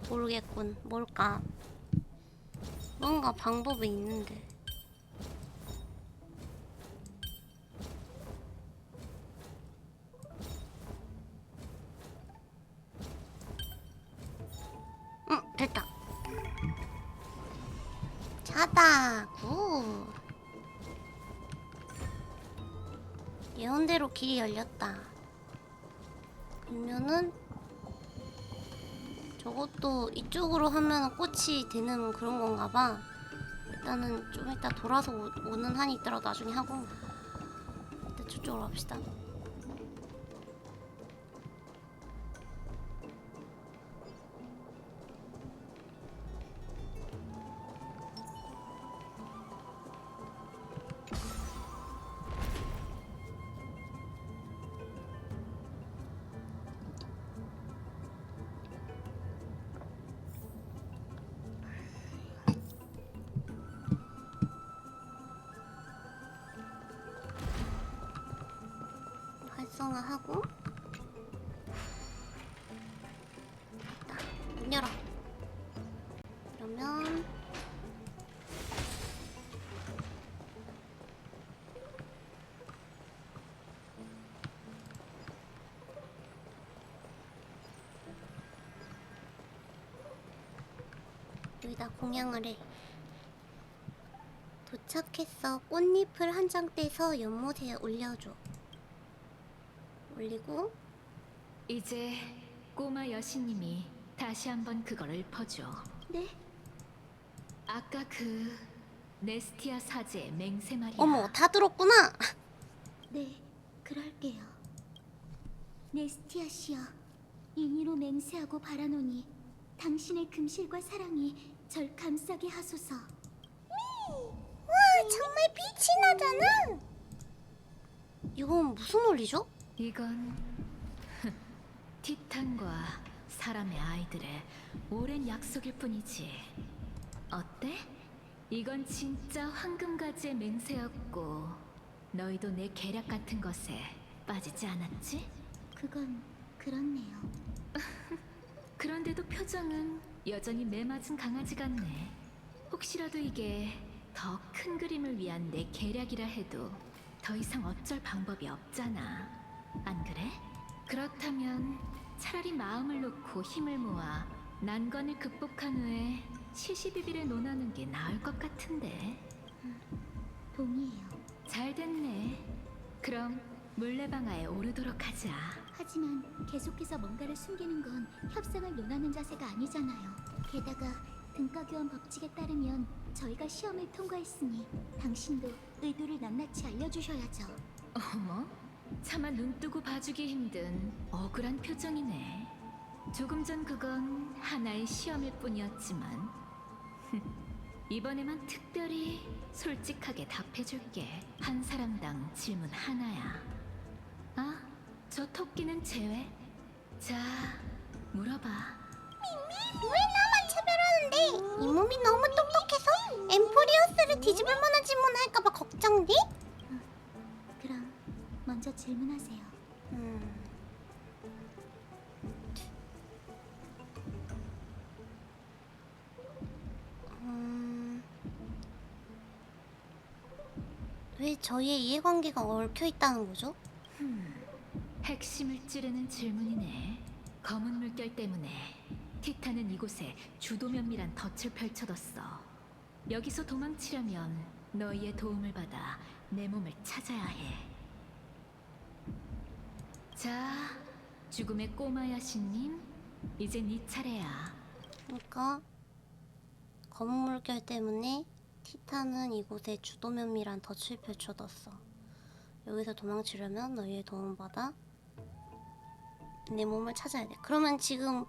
모르겠군. 뭘까? 뭔가 방법이 있는데. 응, 됐다. 자다. 굿. 예언대로 길이 열렸다. 그러면은 저것도 이쪽으로 하면 꽃이 되는 그런 건가 봐. 일단은 좀 이따 돌아서 오는 한이 있더라도 나중에 하고. 일단 저쪽으로 갑시다. 활성화하고. 됐다. 문 열어. 그러면 여기다 공양을 해. 도착했어. 꽃잎을 한 장 떼서 연못에 올려줘. 올리고 이제 꼬마 여신님이 다시 한번 그걸 읊어줘. 네? 아까 그 네스티아 사제의 맹세 말이야. 어머, 다 들었구나. 네, 그럴게요. 네스티아 씨여, 인위로 맹세하고 바라노니 당신의 금실과 사랑이 절 감싸게 하소서. 와, 정말 빛이 나잖아. 이건 무슨 논리죠? 이건 티탄과 사람의 아이들의 오랜 약속일 뿐이지. 어때? 이건 진짜 황금가지의 맹세였고 너희도 내 계략 같은 것에 빠지지 않았지? 그건 그렇네요. 그런데도 표정은 여전히 매맞은 강아지 같네. 혹시라도 이게 더 큰 그림을 위한 내 계략이라 해도 더 이상 어쩔 방법이 없잖아. 안 그래? 그렇다면 차라리 마음을 놓고 힘을 모아 난관을 극복한 후에 시시비비를 논하는 게 나을 것 같은데. 동의해요. 잘 됐네. 그럼 물레방아에 오르도록 하자. 하지만 계속해서 뭔가를 숨기는 건 협상을 논하는 자세가 아니잖아요. 게다가 등가교원 법칙에 따르면 저희가 시험을 통과했으니 당신도 의도를 낱낱이 알려주셔야죠. 어머? 차마 눈뜨고 봐주기 힘든 억울한 표정이네. 조금 전 그건 하나의 시험일 뿐이었지만 이번에만 특별히 솔직하게 답해줄게. 한 사람당 질문 하나야. 아, 저 토끼는 제외. 자, 물어봐. 왜 나만 차별하는데? 이 몸이 너무 똑똑해서 엠포리오스를 뒤집을 만한 질문을 할까봐 걱정돼? 그럼 먼저 질문하세요. 왜 저희의 이해관계가 얽혀 있다는 거죠? 핵심을 찌르는 질문이네. 검은 물결 때문에 티탄은 이곳에 주도면밀한 덫을 펼쳐뒀어. 여기서 도망치려면 너희의 도움을 받아 내 몸을 찾아야 해. 자, 죽음의 꼬마 여신님, 이제 네 차례야. 그러니까 검은 물결 때문에 티탄은 이곳에 주도면밀한 덫을 펼쳐뒀어. 여기서 도망치려면 너희의 도움을 받아 내 몸을 찾아야 돼. 그러면 지금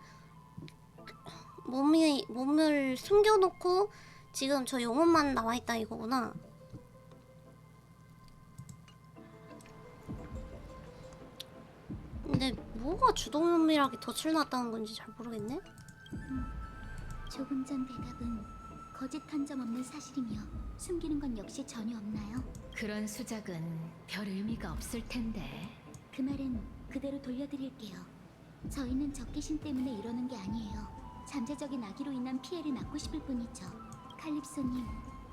몸을 숨겨놓고 지금 저 영혼만 남아있다 이거구나. 근데 뭐가 주도면밀하게 덫을 놨다는 건지 잘 모르겠네? 조금 전 대답은 거짓 한 점 없는 사실이며 숨기는 건 역시 전혀 없나요? 그런 수작은 별 의미가 없을 텐데. 그 말은 그대로 돌려드릴게요. 저희는 적개심 때문에 이러는 게 아니에요. 잠시 강제적인 악의로 인한 피해를 막고 싶을 뿐이죠. 칼립소님,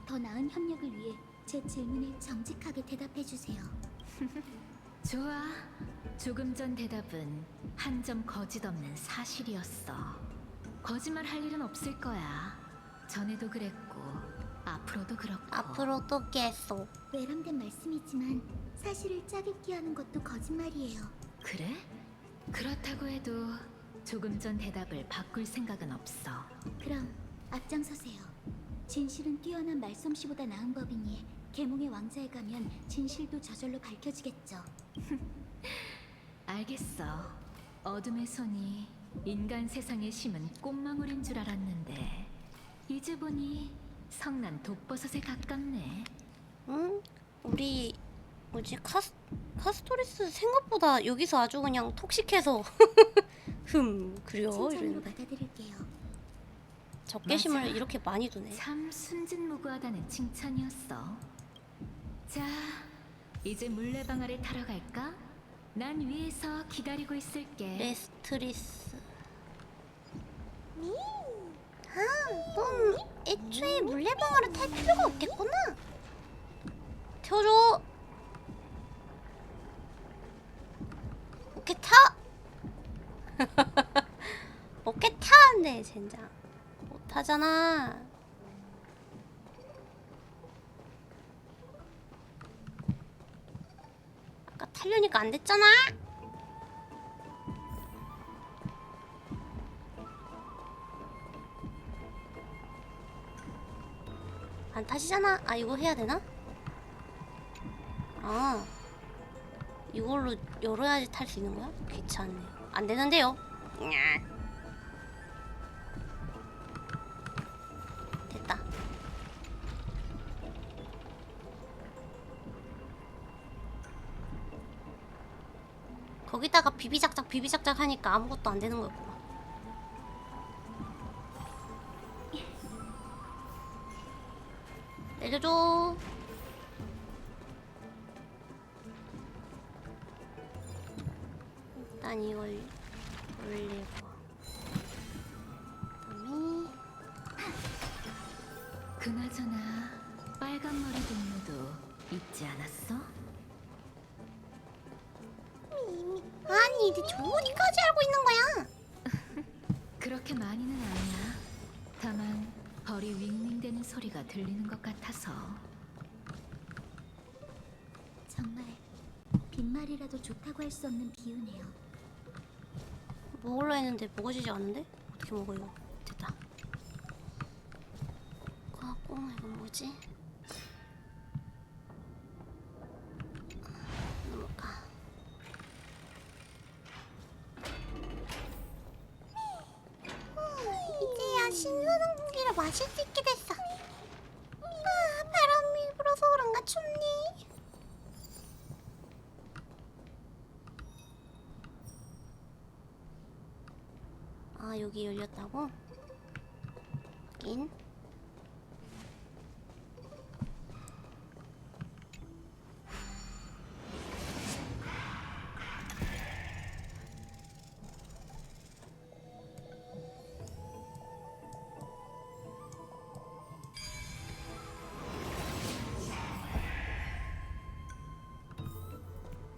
더 나은 협력을 위해 제 질문에 정직하게 대답해 주세요. 좋아. 조금 전 대답은 한 점 거짓 없는 사실이었어. 거짓말 할 일은 없을 거야. 전에도 그랬고 앞으로도 그렇고. 앞으로도 계속. 외람된 말씀이지만 사실을 짜깁기 하는 것도 거짓말이에요. 그래? 그렇다고 해도 조금 전 대답을 바꿀 생각은 없어. 그럼 앞장서세요. 진실은 뛰어난 말솜씨보다 나은 법이니 계몽의 왕자에 가면 진실도 저절로 밝혀지겠죠. 알겠어. 어둠의 손이 인간 세상에 심은 꽃망울인 줄 알았는데 이제 보니 성난 독버섯에 가깝네. 응? 우리 뭐지 카스토리스 생각보다 여기서 아주 그냥 톡식해서 그래요 칭찬으로 이랬는데 받아들일게요. 적개심을 맞아. 이렇게 많이 두네. 참 순진무구하다는 칭찬이었어. 자, 이제 물레방아를 타러 갈까? 난 위에서 기다리고 있을게. 레스트리스. 넌 애초에 물레방아를 탈 필요가 없겠구나. 태워줘. 오케이 타. 오케이 타는데 젠장 못 타잖아. 아까 타려니까 안 됐잖아. 안 타시잖아. 아 이거 해야 되나? 아 이걸로 열어야지 탈 수 있는 거야? 귀찮네. 안 되는데요. 됐다. 거기다가 비비작작 하니까 아무것도 안 되는 거였구나. 내려줘. 일단 이걸 올리고 그다음에 그나저나 빨간 머리 동무도 잊지 않았어? 아니 이제 저 어디까지 알고 있는 거야? 그렇게 많이는 아니야. 다만 벌이 윙윙대는 소리가 들리는 것 같아서. 정말 빈말이라도 좋다고 할 수 없는 비유네요. 먹으려 했는데 먹어지지 않는데? 어떻게 먹어 이거? 됐다. 하고 이건 뭐지? 넘어가. 이제야 신선한 공기를 마실 수 있게 됐어. 바람이 불어서 그런가 춥니? 아 여기 열렸다고? 확인.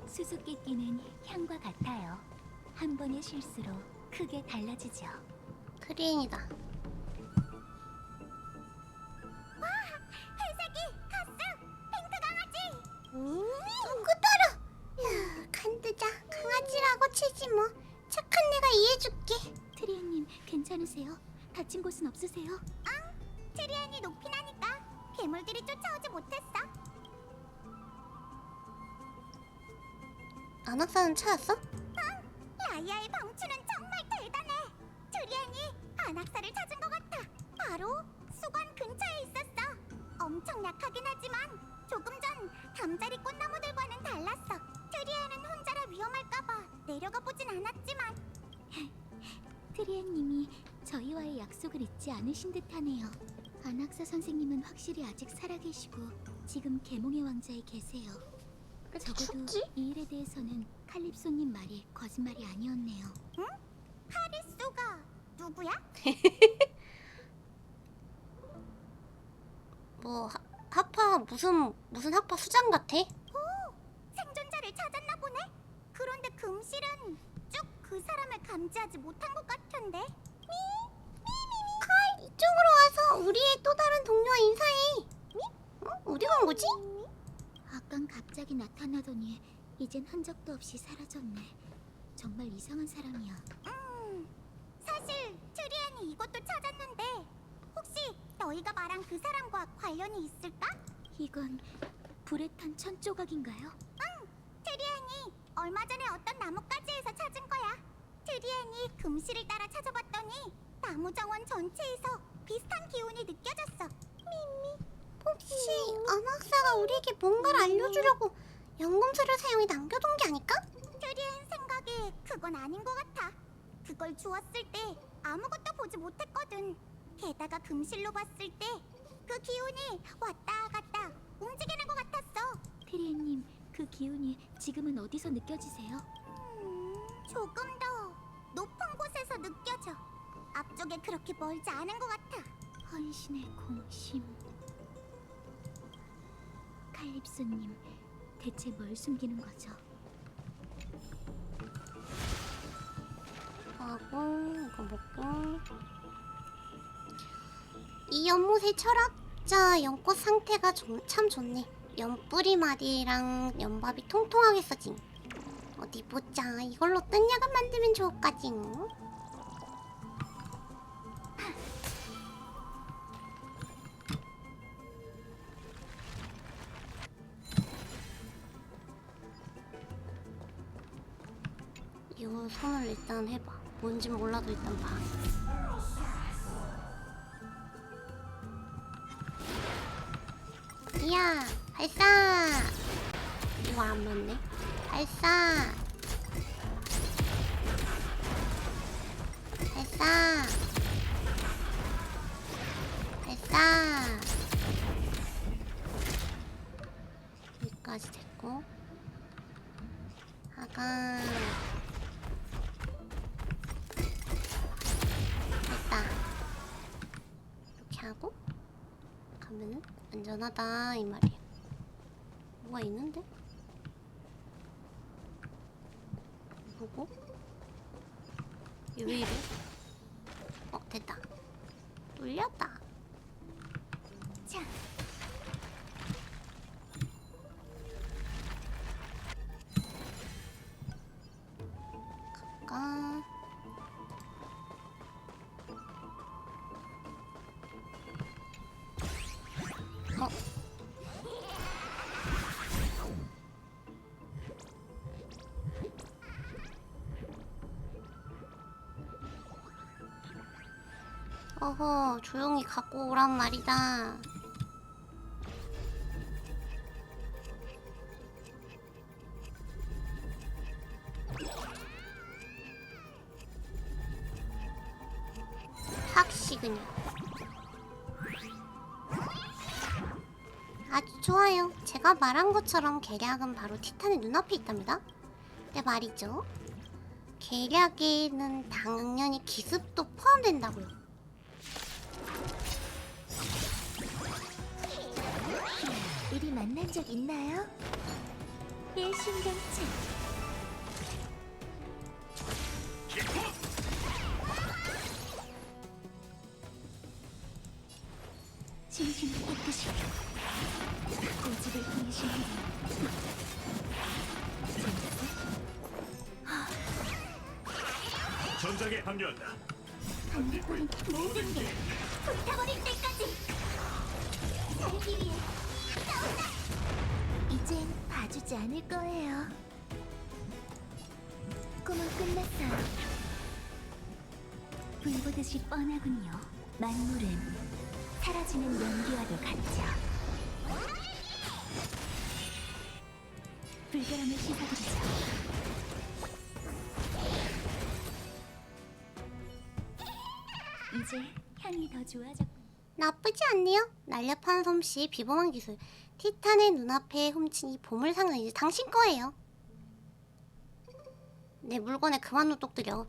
수수께끼는 향과 같아요. 한 번의 실수로 크게 달라지죠. 크리인이다. 회색이, 가스, 핑크 강아지. 누구더라? 간드자 강아지라고 치지 뭐. 착한 내가 이해해줄게. 트리안님 괜찮으세요? 다친 곳은 없으세요? 응. 트리안이 높이 나니까 괴물들이 쫓아오지 못했어. 안악사는 찾았어? 라이아의 방출은 정말 대단해. 트리안이 안악사를 찾은 것 같아. 바로 수관 근처에 있었어. 엄청 약하긴 하지만 조금 전 잠자리 꽃나무들과는 달랐어. 트리안은 혼자라 위험할까봐 내려가 보진 않았지만 트리안님이 저희와의 약속을 잊지 않으신 듯하네요. 안악사 선생님은 확실히 아직 살아계시고 지금 계몽의 왕자에 계세요. 적어도 이 일에 대해서는 칼립소님 말이 거짓말이 아니었네요. 응? 하리소가 누구야? 뭐 하파 무슨 하파 수장 같아? 생존자를 찾았나 보네. 그런데 금실은 쭉 그 사람을 감지하지 못한 것 같은데. 칼 이쪽으로 와서 우리의 또 다른 동료와 인사해. 어디 간 거지? 아깐 갑자기 나타나더니 이젠 흔적도 없이 사라졌네. 정말 이상한 사람이야. 사실 트리안이 이것도 찾았는데 혹시 너희가 말한 그 사람과 관련이 있을까? 이건 불에 탄 천 조각인가요? 응! 트리안이 얼마 전에 어떤 나뭇가지에서 찾은 거야. 트리안이 금실을 따라 찾아봤더니 나무 정원 전체에서 비슷한 기운이 느껴졌어. 혹시 암학사가 우리에게 뭔가를 알려주려고 연금술을 사용해 남겨둔 게 아닐까? 트리안 생각에 그건 아닌 것 같아. 그걸 주웠을 때 아무것도 보지 못했거든. 게다가 금실로 봤을 때 그 기운이 왔다 갔다 움직이는 것 같았어. 트리안님, 그 기운이 지금은 어디서 느껴지세요? 조금 더 높은 곳에서 느껴져. 앞쪽에 그렇게 멀지 않은 것 같아. 헌신의 공심. 칼립소님, 대체 뭘 숨기는 거죠? 하고 이거 먹고 이 연못의 철학자 연꽃 상태가 참 좋네. 연뿌리 마디랑 연밥이 통통하겠어지. 어디 보자. 이걸로 뜬약을 만들면 좋을까지. 이거 손을 일단 해봐. 뭔진 몰라도 일단 봐. 이야, 발사! 이거 안 맞네. 발사! 발사! 발사! 여기까지 됐고. 아가. 됐다. 이렇게 하고 가면은 안전하다 이 말이야. 뭐가 있는데? 뭐고? 얘 왜 이래? 됐다. 뚫렸다. 자, 가. 어허, 조용히 갖고 오란 말이다. 확시 그냥. 아주 좋아요. 제가 말한 것처럼 계략은 바로 티탄의 눈앞에 있답니다. 근데 말이죠. 계략에는 당연히 기습도 포함된다고요. 우리 만난 적 있나요? 일심동체. 심심을 깨끗이 고집을 부리시는 전장에 합류한다. 반딧불은 모든 게 불타버릴 때까지 살기 위해 싸운다. 이젠 봐주지 않을 거예요. 꿈은 끝났어요. 불보듯이 뻔하군요. 만물은 사라지는 연기와도 같죠. 불결함을 씻어드리죠. 이제 향이 더 좋아졌고. 나쁘지 않네요. 날렵한 솜씨, 비범한 기술. 티탄의 눈앞에 훔친 이 보물상은 이제 당신 거예요. 내 물건에 그만 노똑들여.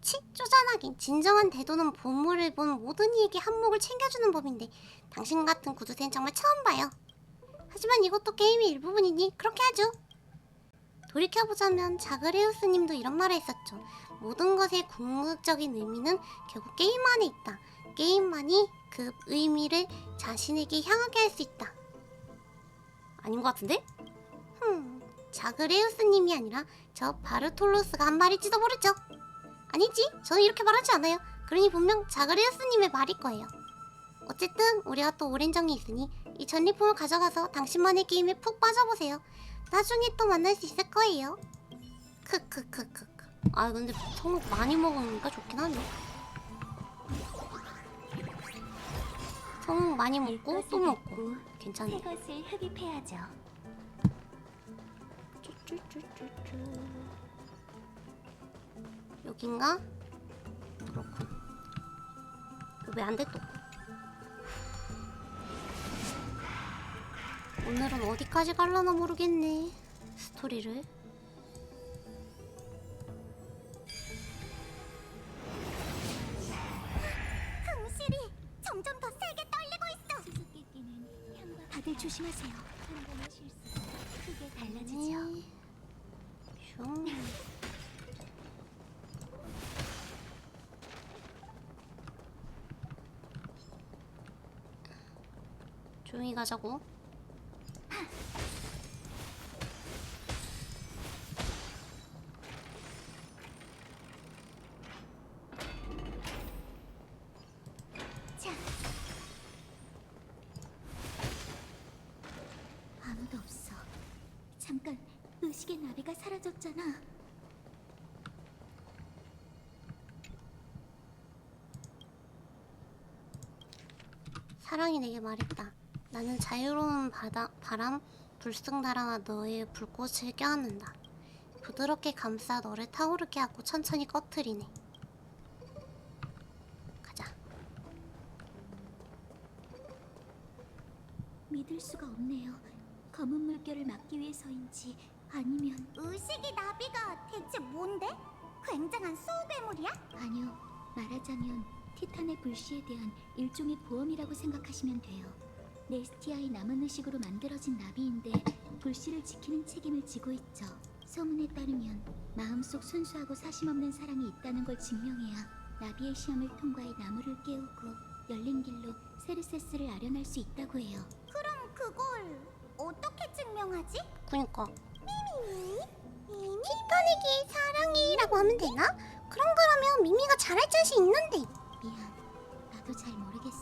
치 쪼잔하긴. 진정한 대도는 보물을 본 모든 이에게 한몫을 챙겨주는 법인데 당신 같은 구두쇠는 정말 처음 봐요. 하지만 이것도 게임의 일부분이니 그렇게 하죠. 돌이켜보자면 자그레우스님도 이런 말을 했었죠. 모든 것의 궁극적인 의미는 결국 게임 안에 있다. 게임만이 그 의미를 자신에게 향하게 할 수 있다. 아닌 것 같은데? 자그레우스님이 아니라 저 바르톨로스가 한 말일지도 모르죠. 아니지, 저는 이렇게 말하지 않아요. 그러니 분명 자그레우스님의 말일 거예요. 어쨌든 우리가 또 오랜 정이 있으니 이 전리품을 가져가서 당신만의 게임에 푹 빠져보세요. 나중에 또 만날 수 있을 거예요. 크크크크크. 아 근데 성욱 많이 먹으니까 좋긴 하네. 성욱 많이 먹고 또 먹고 괜찮네. 새 것을 흡입해야죠. 쭈쭈쭈쭈쭈. 여긴가? 그렇군. 왜 안 돼 또? 오늘은 어디까지 갈라나 모르겠네. 스토리를. 금실이 점점 더 세게 떨리고 있어. 수수께끼는 향과 다들 조심하세요. 한 번의 실수 크게 달라지죠. 슝. 조용히 가자고. 자, 아무도 없어. 잠깐 의식의 나비가 사라졌잖아. 사랑이 내게 말했다. 나는 자유로운 바람 불승나라와 너의 불꽃을 껴안는다. 부드럽게 감싸 너를 타오르게 하고 천천히 꺼트리네. 가자. 믿을 수가 없네요. 검은 물결을 막기 위해서인지 아니면 의식의 나비가 대체 뭔데? 굉장한 수호괴물이야? 아니요. 말하자면 티탄의 불씨에 대한 일종의 보험이라고 생각하시면 돼요. 네스티아의 남은 의식으로 만들어진 나비인데 불씨를 지키는 책임을 지고 있죠. 소문에 따르면 마음속 순수하고 사심없는 사랑이 있다는 걸 증명해야 나비의 시험을 통과해 나무를 깨우고 열린 길로 세르세스를 아련할 수 있다고 해요. 그럼 그걸 어떻게 증명하지? 그니까. 티타닉이 사랑이라고 하면 되나? 그런 거라면 미미가 잘할 자신 있는데. 미안, 나도 잘 모르겠어.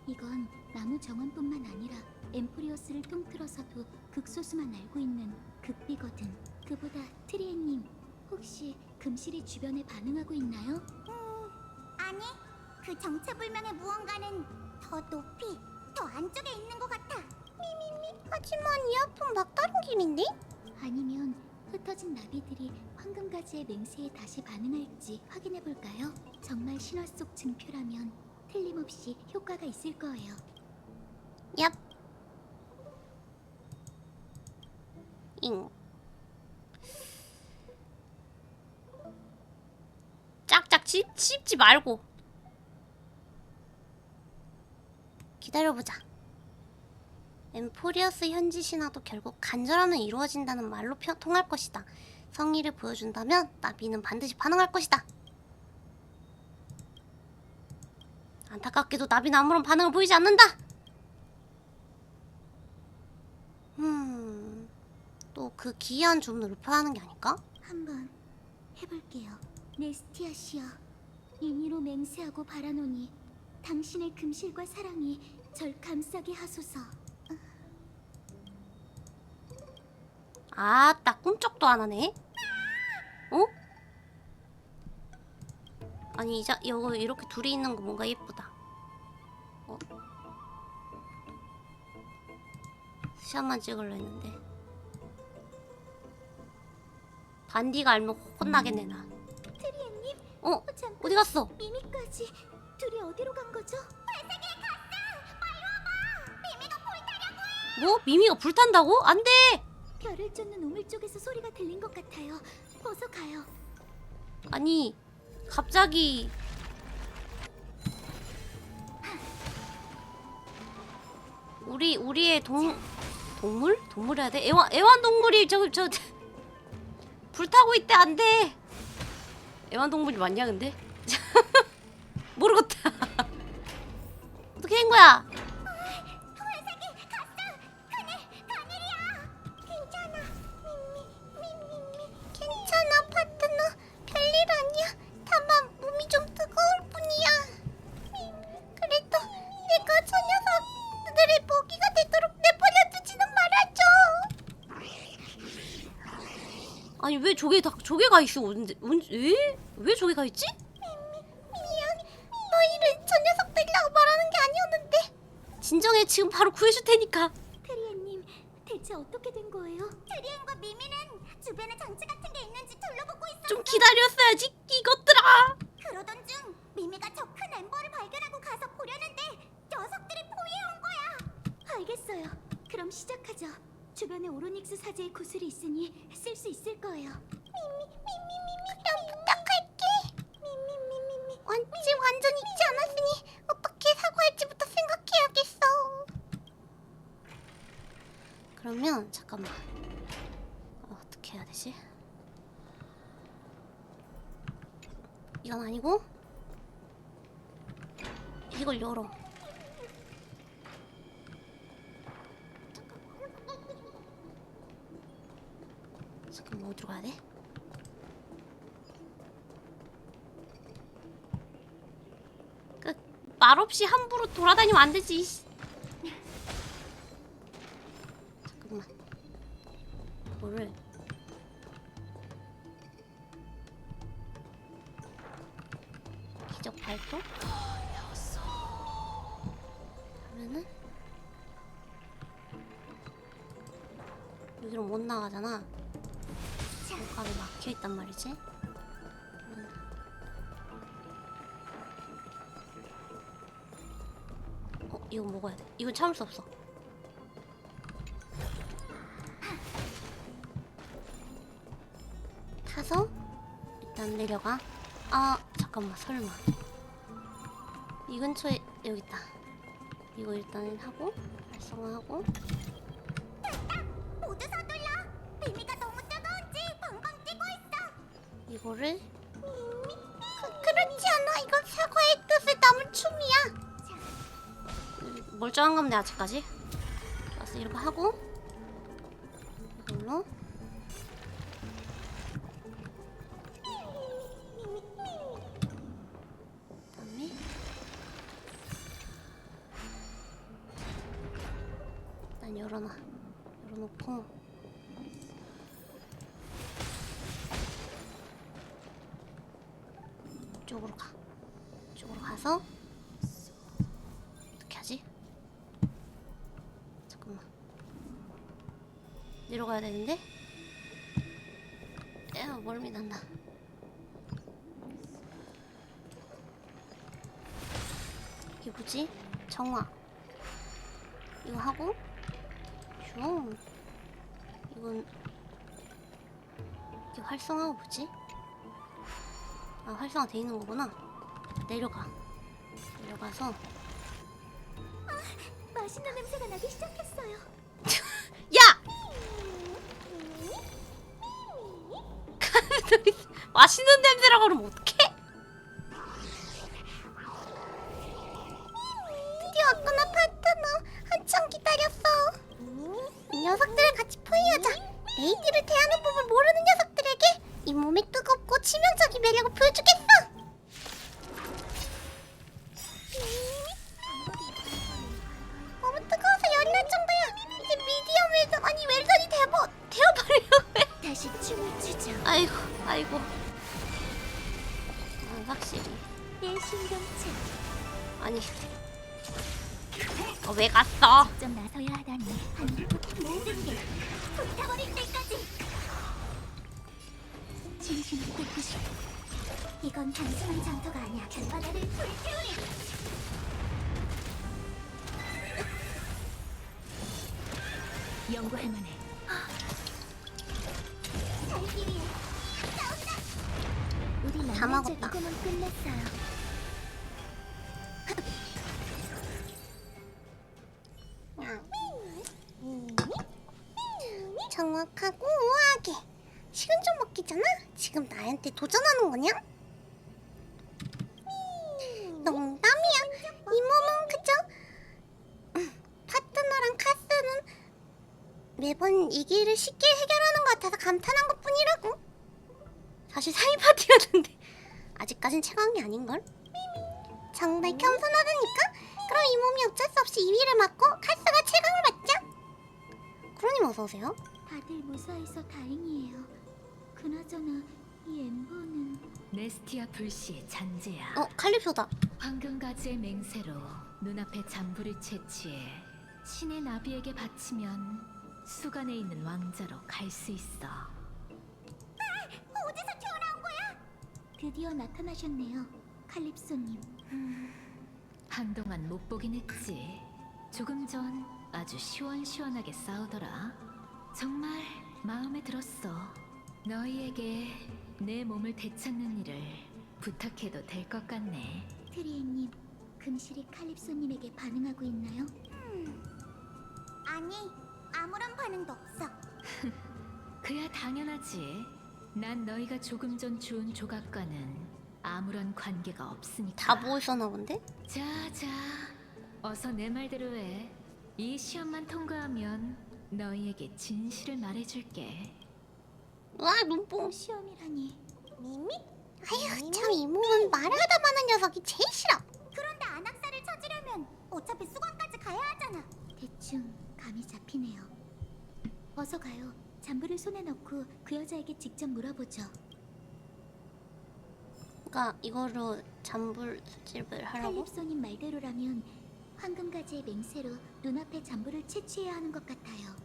이건 나무 정원뿐만 아니라 엠프리오스를 통틀어서도 극소수만 알고 있는 극비거든. 그보다 트리에님, 혹시 금실이 주변에 반응하고 있나요? 아니, 그 정체불명의 무언가는 더 높이, 더 안쪽에 있는 것 같아. 하지만 이 앞은 막다른 길인데? 아니면 흩어진 나비들이 황금가지의 맹세에 다시 반응할지 확인해볼까요? 정말 신화 속 증표라면 틀림없이 효과가 있을 거예요. 얍. 잉. 짝짝 씹지 말고. 기다려보자. 엠포리어스 현지 신화도 결국 간절하면 이루어진다는 말로 통할 것이다. 성의를 보여준다면 나비는 반드시 반응할 것이다. 안타깝게도 나비는 아무런 반응을 보이지 않는다. 또 그 기이한 주문을 울파하는 게 아닐까? 한번 해볼게요. 네스티아 씨여, 인위로 맹세하고 바라노니 당신의 금실과 사랑이 절 감싸게 하소서. 아따 꿈쩍도 안 하네. 어? 아니 이거 이렇게 둘이 있는 거 뭔가 예쁘다. 어? 샷만 찍으려 했는데 반디가 알면 혼나겠네 나. 트리에님, 어? 잠깐, 어디 갔어? 미미까지 둘이 어디로 간 거죠? 회색에 갔어! 빨리 와봐! 미미가 불타려고 해! 뭐? 미미가 불탄다고? 안 돼! 별을 쫓는 우물 쪽에서 소리가 들린 것 같아요. 어서 가요. 아니 갑자기 우리의 동물? 동물 해야 돼? 애완동물이 저 불타고 있대. 안 돼. 애완동물이 맞냐 근데? 모르겠다. 어떻게 된 거야? 괜찮아 파트너. 별일 아니야. 다만 몸이 좀 뜨거울 뿐이야. 그래도 내가 저 녀석들의 먹이가 되도록 내버려두지는 말아줘. 아니 왜 조개가 있어? 왜 조개가 있지? 미안. 너희를 저 녀석들이라고 말하는 게 아니었는데. 진정해. 지금 바로 구해줄 테니까. 트리엔님, 대체 어떻게 된 거예요? 트리엔과 미미는 주변에 장치 같은 게 있는지 둘러보고 있었어. 좀 기다렸어야지 이것들아. 그러던 중 미미가 저 큰 엠버를 발견하고 가서 보려는데 녀석들이 포위해온 거야. 알겠어요. 그럼 시작하죠. 주변에 오로닉스 사제의 구슬이 있으니 쓸 수 있을 거예요. 그럼 부탁할게. 아직 완전히 잊지 않았으니 어떻게 사과할지부터 생각해야겠어. 그러면 잠깐만. 어떻게 해야 되지? 이건 아니고 이걸 열어. 잠깐만 어디로 가야 돼? 말없이 함부로 돌아다니면 안 되지. 잠깐만. 이거를 기적 발동? 하면은 여기로 못 나가잖아. 여기가 막혀 있단 말이지. 이거 먹어야 돼. 이건 참을 수 없어. 타서 일단 내려가. 아 잠깐만 설마 이 근처에 여기 있다. 이거 일단 하고 활성화하고. 모두 서둘러. 미미가 너무 뜨거운지 방방 뛰고 있어. 이거를 그렇지 않아. 이건 사과의 뜻을 담은 춤이야. 멀쩡한 건데 아직까지. 그래서 이렇게 하고 이걸로 그다음에 일단 열어놓고 이쪽으로 가. 이쪽으로 가서 어떻게 하지? 잠깐만. 내려가야 되는데? 에어 멀미 난다. 이게 뭐지? 정화. 이거 하고 슝. 이건 이게 활성화가 뭐지? 아 활성화 돼 있는 거구나. 내려가서 맛있는 냄새가 나기 시작했어요. 야! 맛있는 냄새라고 그러면 어떡해? 드디어 왔구나 파트너. 한참 기다렸어. 이 녀석들을 같이 포위하자. 레이디를 대하는 법을 모르는 녀석들에게 이 몸의 뜨겁고 치명적인 매력을 보여주겠어. 너무 뜨거워서 열이 날 정도야. 이제 미디엄 웰던 아니 웰던이 되어버리려고 해. 다시 춤을 추죠. 아이고. 확실히. 내 신경체. 아니. 왜 갔어? 좀 나서야 하다니. 아니, 모든 게 불타버릴 때까지. 진심을 뺏기시. 이건 단순한 장터가 아니야. 바다를 불태우리. 연구할 만해. 살기 위해 싸운다. 우리 다 먹었다. 꿈은 끝났어요. 정확하고 우아하게. 식은 죽 먹기잖아? 지금 나한테 도전하는 거냐? 농담이야. 이 몸은 그저 파트너랑 카스는 매번 이 길을 쉽게 해결하는 것 같아서 감탄한 것 뿐이라고. 사실 사이 파티였는데 아직까진 최강이 아닌걸? 정말 겸손하다니까? 그럼 이 몸이 어쩔 수 없이 2위를 맡고 카스가 최강을 맡자. 크로님 어서오세요. 다들 무사해서 다행이에요. 그나저나 이 엠버는 네스티아 불씨의 잔재야. 칼립소다. 황금가지의 맹세로 눈앞에 잠부를 채취해 신의 나비에게 바치면 수간에 있는 왕자로 갈 수 있어. 어디서 튀어나온 거야? 드디어 나타나셨네요, 칼립소님. 한동안 못 보긴 했지. 조금 전 아주 시원시원하게 싸우더라. 정말 마음에 들었어. 너희에게 내 몸을 되찾는 일을 부탁해도 될 것 같네. 트리에님, 금실이 칼립소님에게 반응하고 있나요? 아니, 아무런 반응도 없어. 그야 당연하지. 난 너희가 조금 전 주운 조각과는 아무런 관계가 없으니까. 다 보고 있었나 본데? 자자, 어서 내 말대로 해. 이 시험만 통과하면 너희에게 진실을 말해줄게. 와 눈뽕. 시험이라니. 미미? 아휴 참 이 몸은 말하다 마는 녀석이 제일 싫어. 그런데 안악사를 찾으려면 어차피 수관까지 가야 하잖아. 대충 감이 잡히네요. 어서 가요. 잠부를 손에 넣고 그 여자에게 직접 물어보죠. 그러니까 이거로 잠불 수집을 하라고? 칼립소님 말대로라면 황금가지의 맹세로 눈앞에 잠부를 채취해야 하는 것 같아요.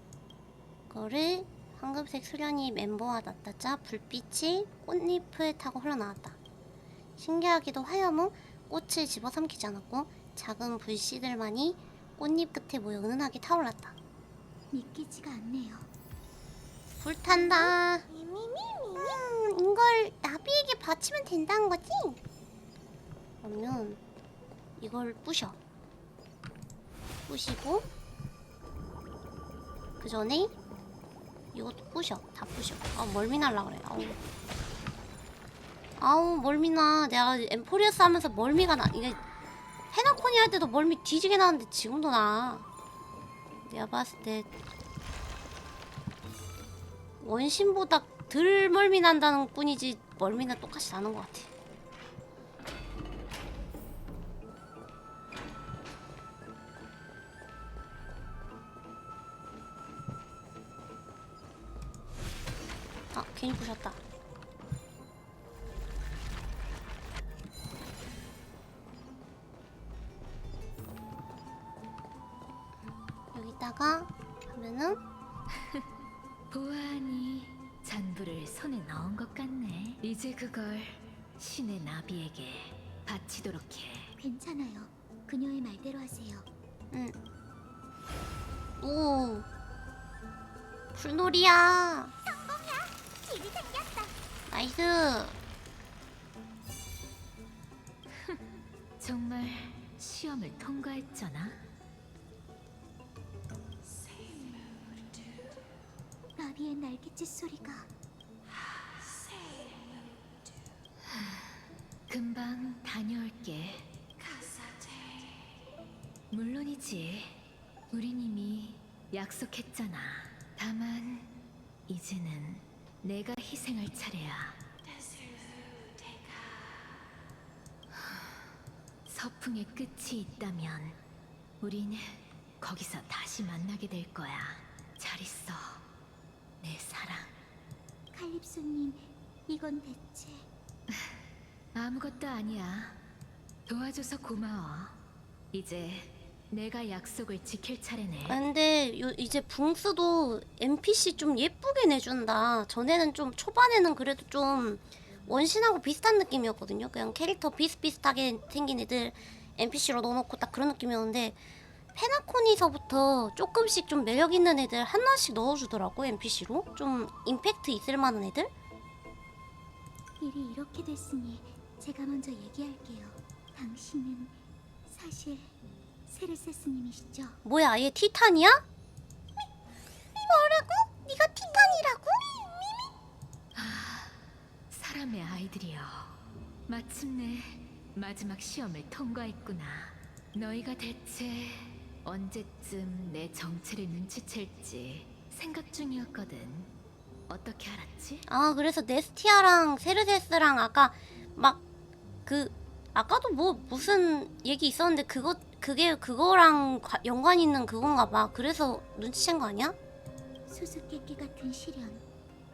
그거를 황금색 수련이 멤버와 나타자 불빛이 꽃잎을 타고 흘러나왔다. 신기하게도 화염은 꽃을 집어삼키지 않았고 작은 불씨들만이 꽃잎 끝에 모여 은은하게 타올랐다. 믿기지가 않네요. 불탄다. 이걸 나비에게 바치면 된다는 거지? 그러면 이걸 부셔. 부시고 그 전에 이것도 부셔. 다 부셔. 아 멀미 날라 그래. 아우 멀미 나. 내가 엠포리어스 하면서 멀미가 나. 이게 페나코니 할 때도 멀미 뒤지게 나는데 지금도 나. 내가 봤을 때 원신보다 덜 멀미 난다는 뿐이지 멀미는 똑같이 나는 것 같아. 아 괜히 부셨다. 여기다가 하면은 보아하니 잔부를 손에 넣은 것 같네. 이제 그걸 신의 나비에게 바치도록 해. 괜찮아요. 그녀의 말대로 하세요. 오 불놀이야. 길이 생겼다. 나이스. 정말 시험을 통과했잖아. 나비의 날갯짓 소리가. 금방 다녀올게. 물론이지. 우린 이미 약속했잖아. 다만 이제는 내가 희생할 차례야. 서풍의 끝이 있다면 우린 거기서 다시 만나게 될 거야. 잘 있어, 내 사랑. 칼립소님, 이건 대체... 아무것도 아니야. 도와줘서 고마워. 이제 내가 약속을 지킬 차례네. 근데 이제 붕스도 NPC 좀 예쁘게 내준다. 전에는 좀 초반에는 그래도 좀 원신하고 비슷한 느낌이었거든요. 그냥 캐릭터 비슷비슷하게 생긴 애들 NPC로 넣어놓고 딱 그런 느낌이었는데 페나코니서부터 조금씩 좀 매력 있는 애들 하나씩 넣어주더라고. NPC로 좀 임팩트 있을 만한 애들. 일이 이렇게 됐으니 제가 먼저 얘기할게요. 당신은 사실 세르세스님이시죠? 뭐야, 얘 티탄이야? 뭐라고? 네가 티탄이라고? 사람의 아이들이여. 마침내 마지막 시험을 통과했구나. 너희가 대체 언제쯤 내 정체를 눈치챌지 생각 중이었거든. 어떻게 알았지? 아, 그래서 네스티아랑 세르세스랑 아까 막 아까도 뭐 무슨 얘기 있었는데 그게 그거랑 연관 있는 그건가 봐. 그래서 눈치챈 거 아니야? 수수께끼 같은 시련,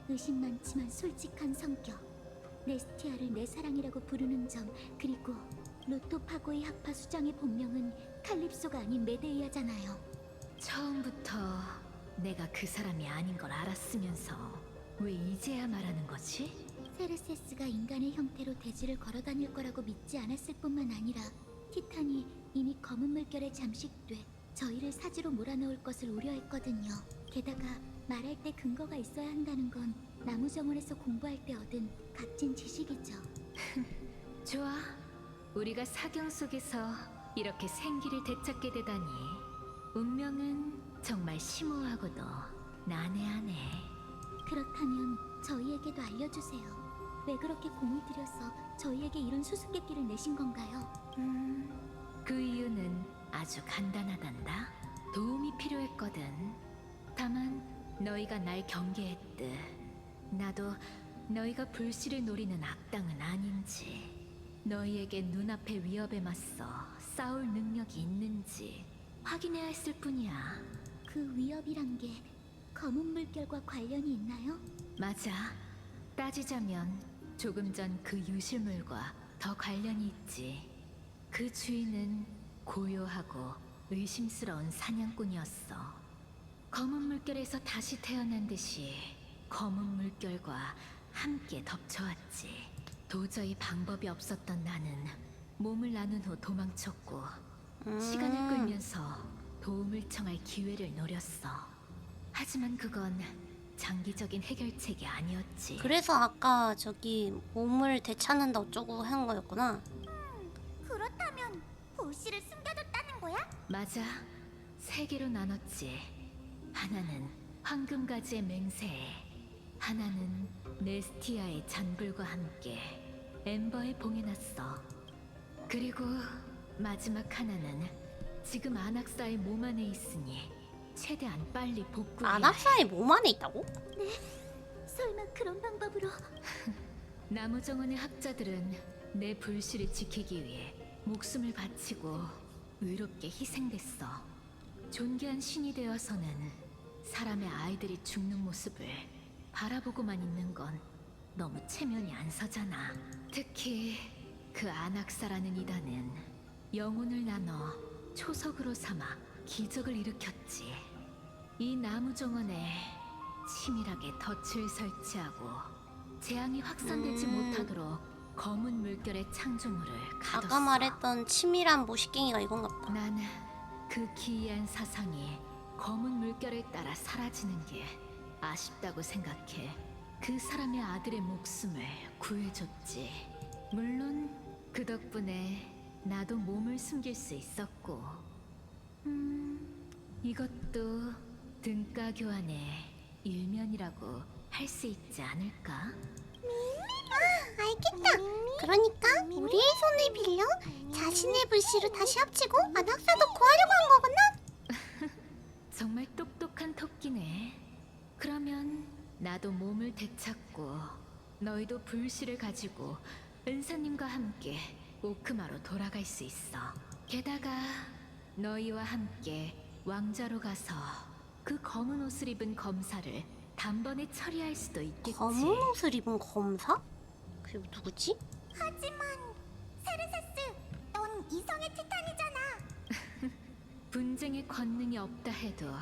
의심 많지만 솔직한 성격, 네스티아를 내 사랑이라고 부르는 점, 그리고 루토파고의 학파 수장의 본명은 칼립소가 아닌 메데이아잖아요. 처음부터 내가 그 사람이 아닌 걸 알았으면서 왜 이제야 말하는 거지? 세르세스가 인간의 형태로 대지를 걸어다닐 거라고 믿지 않았을 뿐만 아니라 티탄이 이미 검은 물결에 잠식돼 저희를 사지로 몰아넣을 것을 우려했거든요. 게다가 말할 때 근거가 있어야 한다는 건 나무정원에서 공부할 때 얻은 값진 지식이죠. 좋아. 우리가 사경 속에서 이렇게 생기를 되찾게 되다니. 운명은 정말 심오하고도 난해하네. 그렇다면 저희에게도 알려주세요. 왜 그렇게 공을 들여서 저희에게 이런 수수께끼를 내신 건가요? 그 이유는 아주 간단하단다. 도움이 필요했거든. 다만 너희가 날 경계했듯 나도 너희가 불씨를 노리는 악당은 아닌지, 너희에게 눈앞의 위협에 맞서 싸울 능력이 있는지 확인해야 했을 뿐이야. 그 위협이란 게 검은 물결과 관련이 있나요? 맞아. 따지자면 조금 전 그 유실물과 더 관련이 있지. 그 주인은 고요하고 의심스러운 사냥꾼이었어. 검은 물결에서 다시 태어난 듯이 검은 물결과 함께 덮쳐왔지. 도저히 방법이 없었던 나는 몸을 나눈 후 도망쳤고 시간을 끌면서 도움을 청할 기회를 노렸어. 하지만 그건 장기적인 해결책이 아니었지. 그래서 아까 저기 몸을 되찾는다 어쩌고 한 거였구나. 그렇다면 보시를 숨겨뒀다는 거야? 맞아. 세 개로 나눴지. 하나는 황금가지의 맹세에, 하나는 네스티아의 잔불과 함께 엠버에 봉해놨어. 그리고 마지막 하나는 지금 아낙사의 몸 안에 있으니 최대한 빨리 복구해야 해. 아낙사의 몸 안에 있다고? 설마 그런 방법으로? 나무정원의 학자들은 내 불씨를 지키기 위해 목숨을 바치고 의롭게 희생됐어. 존귀한 신이 되어서는 사람의 아이들이 죽는 모습을 바라보고만 있는 건 너무 체면이 안 서잖아. 특히 그 아낙사라는 이단은 영혼을 나눠 초석으로 삼아 기적을 일으켰지. 이 나무정원에 치밀하게 덫을 설치하고 재앙이 확산되지 못하도록 검은 물결의 창조물을 가뒀어. 아까 말했던 치밀한 모시갱이가 이건가 보다. 나는 그 기이한 사상이 검은 물결을 따라 사라지는 게 아쉽다고 생각해. 그 사람의 아들의 목숨을 구해줬지. 물론 그 덕분에 나도 몸을 숨길 수 있었고, 이것도 등가 교환의 일면이라고 할 수 있지 않을까? 알겠다. 그러니까 우리의 손을 빌려 자신의 불씨로 다시 합치고 아낙사도 구하려고 한 거구나. 정말 똑똑한 토끼네. 그러면 나도 몸을 되찾고 너희도 불씨를 가지고 은사님과 함께 오크마로 돌아갈 수 있어. 게다가 너희와 함께 왕자로 가서 그 검은 옷을 입은 검사를 단번에 처리할 수도 있겠지. 검은 옷을 입은 검사? 그게 누구지? 하지만 세르세스, 넌 이성의 티탄이잖아. 분쟁의 권능이 없다 해도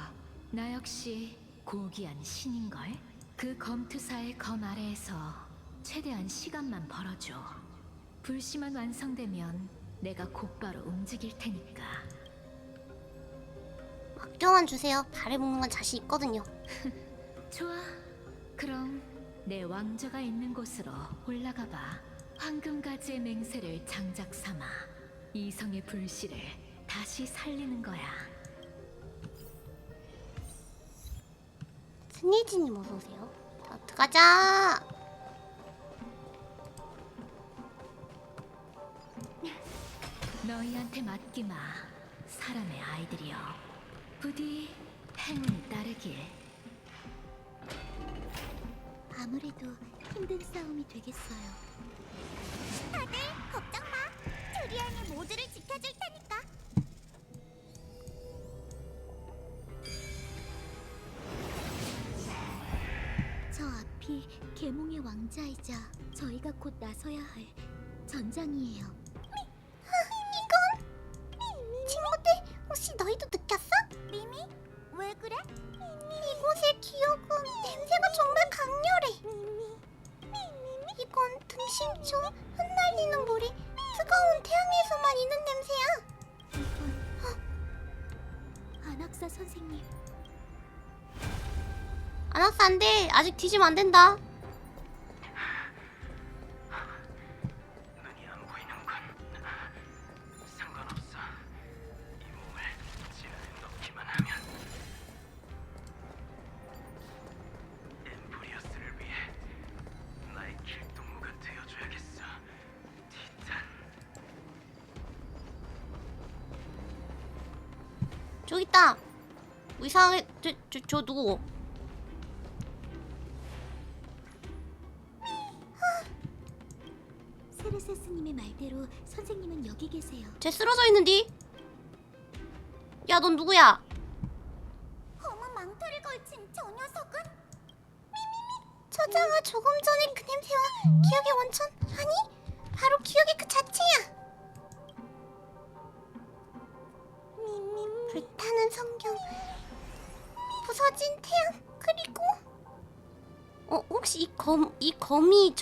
나 역시 고귀한 신인걸? 그 검투사의 검 아래에서 최대한 시간만 벌어줘. 불씨만 완성되면 내가 곧바로 움직일 테니까. 박정환 주세요. 발에 묶는 건 자신 있거든요. 좋아. 그럼 내 왕좌가 있는 곳으로 올라가 봐. 황금가지의 맹세를 장작 삼아 이성의 불씨를 다시 살리는 거야. 스니지님 어서 오세요. 자, 들어가자. 너희한테 맡기마, 사람의 아이들이여. 부디 행운이 따르길. 아무래도 힘든 싸움이 되겠어요. 다들 걱정 마. 주리안이 모두를 지켜줄 테니까. 저 앞이 계몽의 왕자이자 저희가 곧 나서야 할 전장이에요. 친구들, 혹시 너희도 느꼈어? 미미? 왜 그래? 이곳의 기억은 냄새가 정말 강렬해. 이건 등심초, 흩날리는 물이 뜨거운 태양에서만 있는 냄새야. 안학사 선생님. 알았어, 안 돼. 아직 뒤지면 안 된다. 눈이 안 보이는군. 상관없어. 이 몸을 지 안에 넣기만 하면 엠프리어스를 위해 나의 길동무가 되어줘야겠어. 티탄. 저기 있다. 이상하게 저 누구? 세르세스님의 말대로 선생님은 여기 계세요. 쟤 쓰러져 있는디? 야, 넌 누구야? 검은 망토를 걸친 저 녀석은? 저자가 조금 전에 그 냄새와 기억의 원천, 아니, 바로 기억의 그 자체야. 불타는 성경, 부서진 태양, 그리고 혹시 이 검이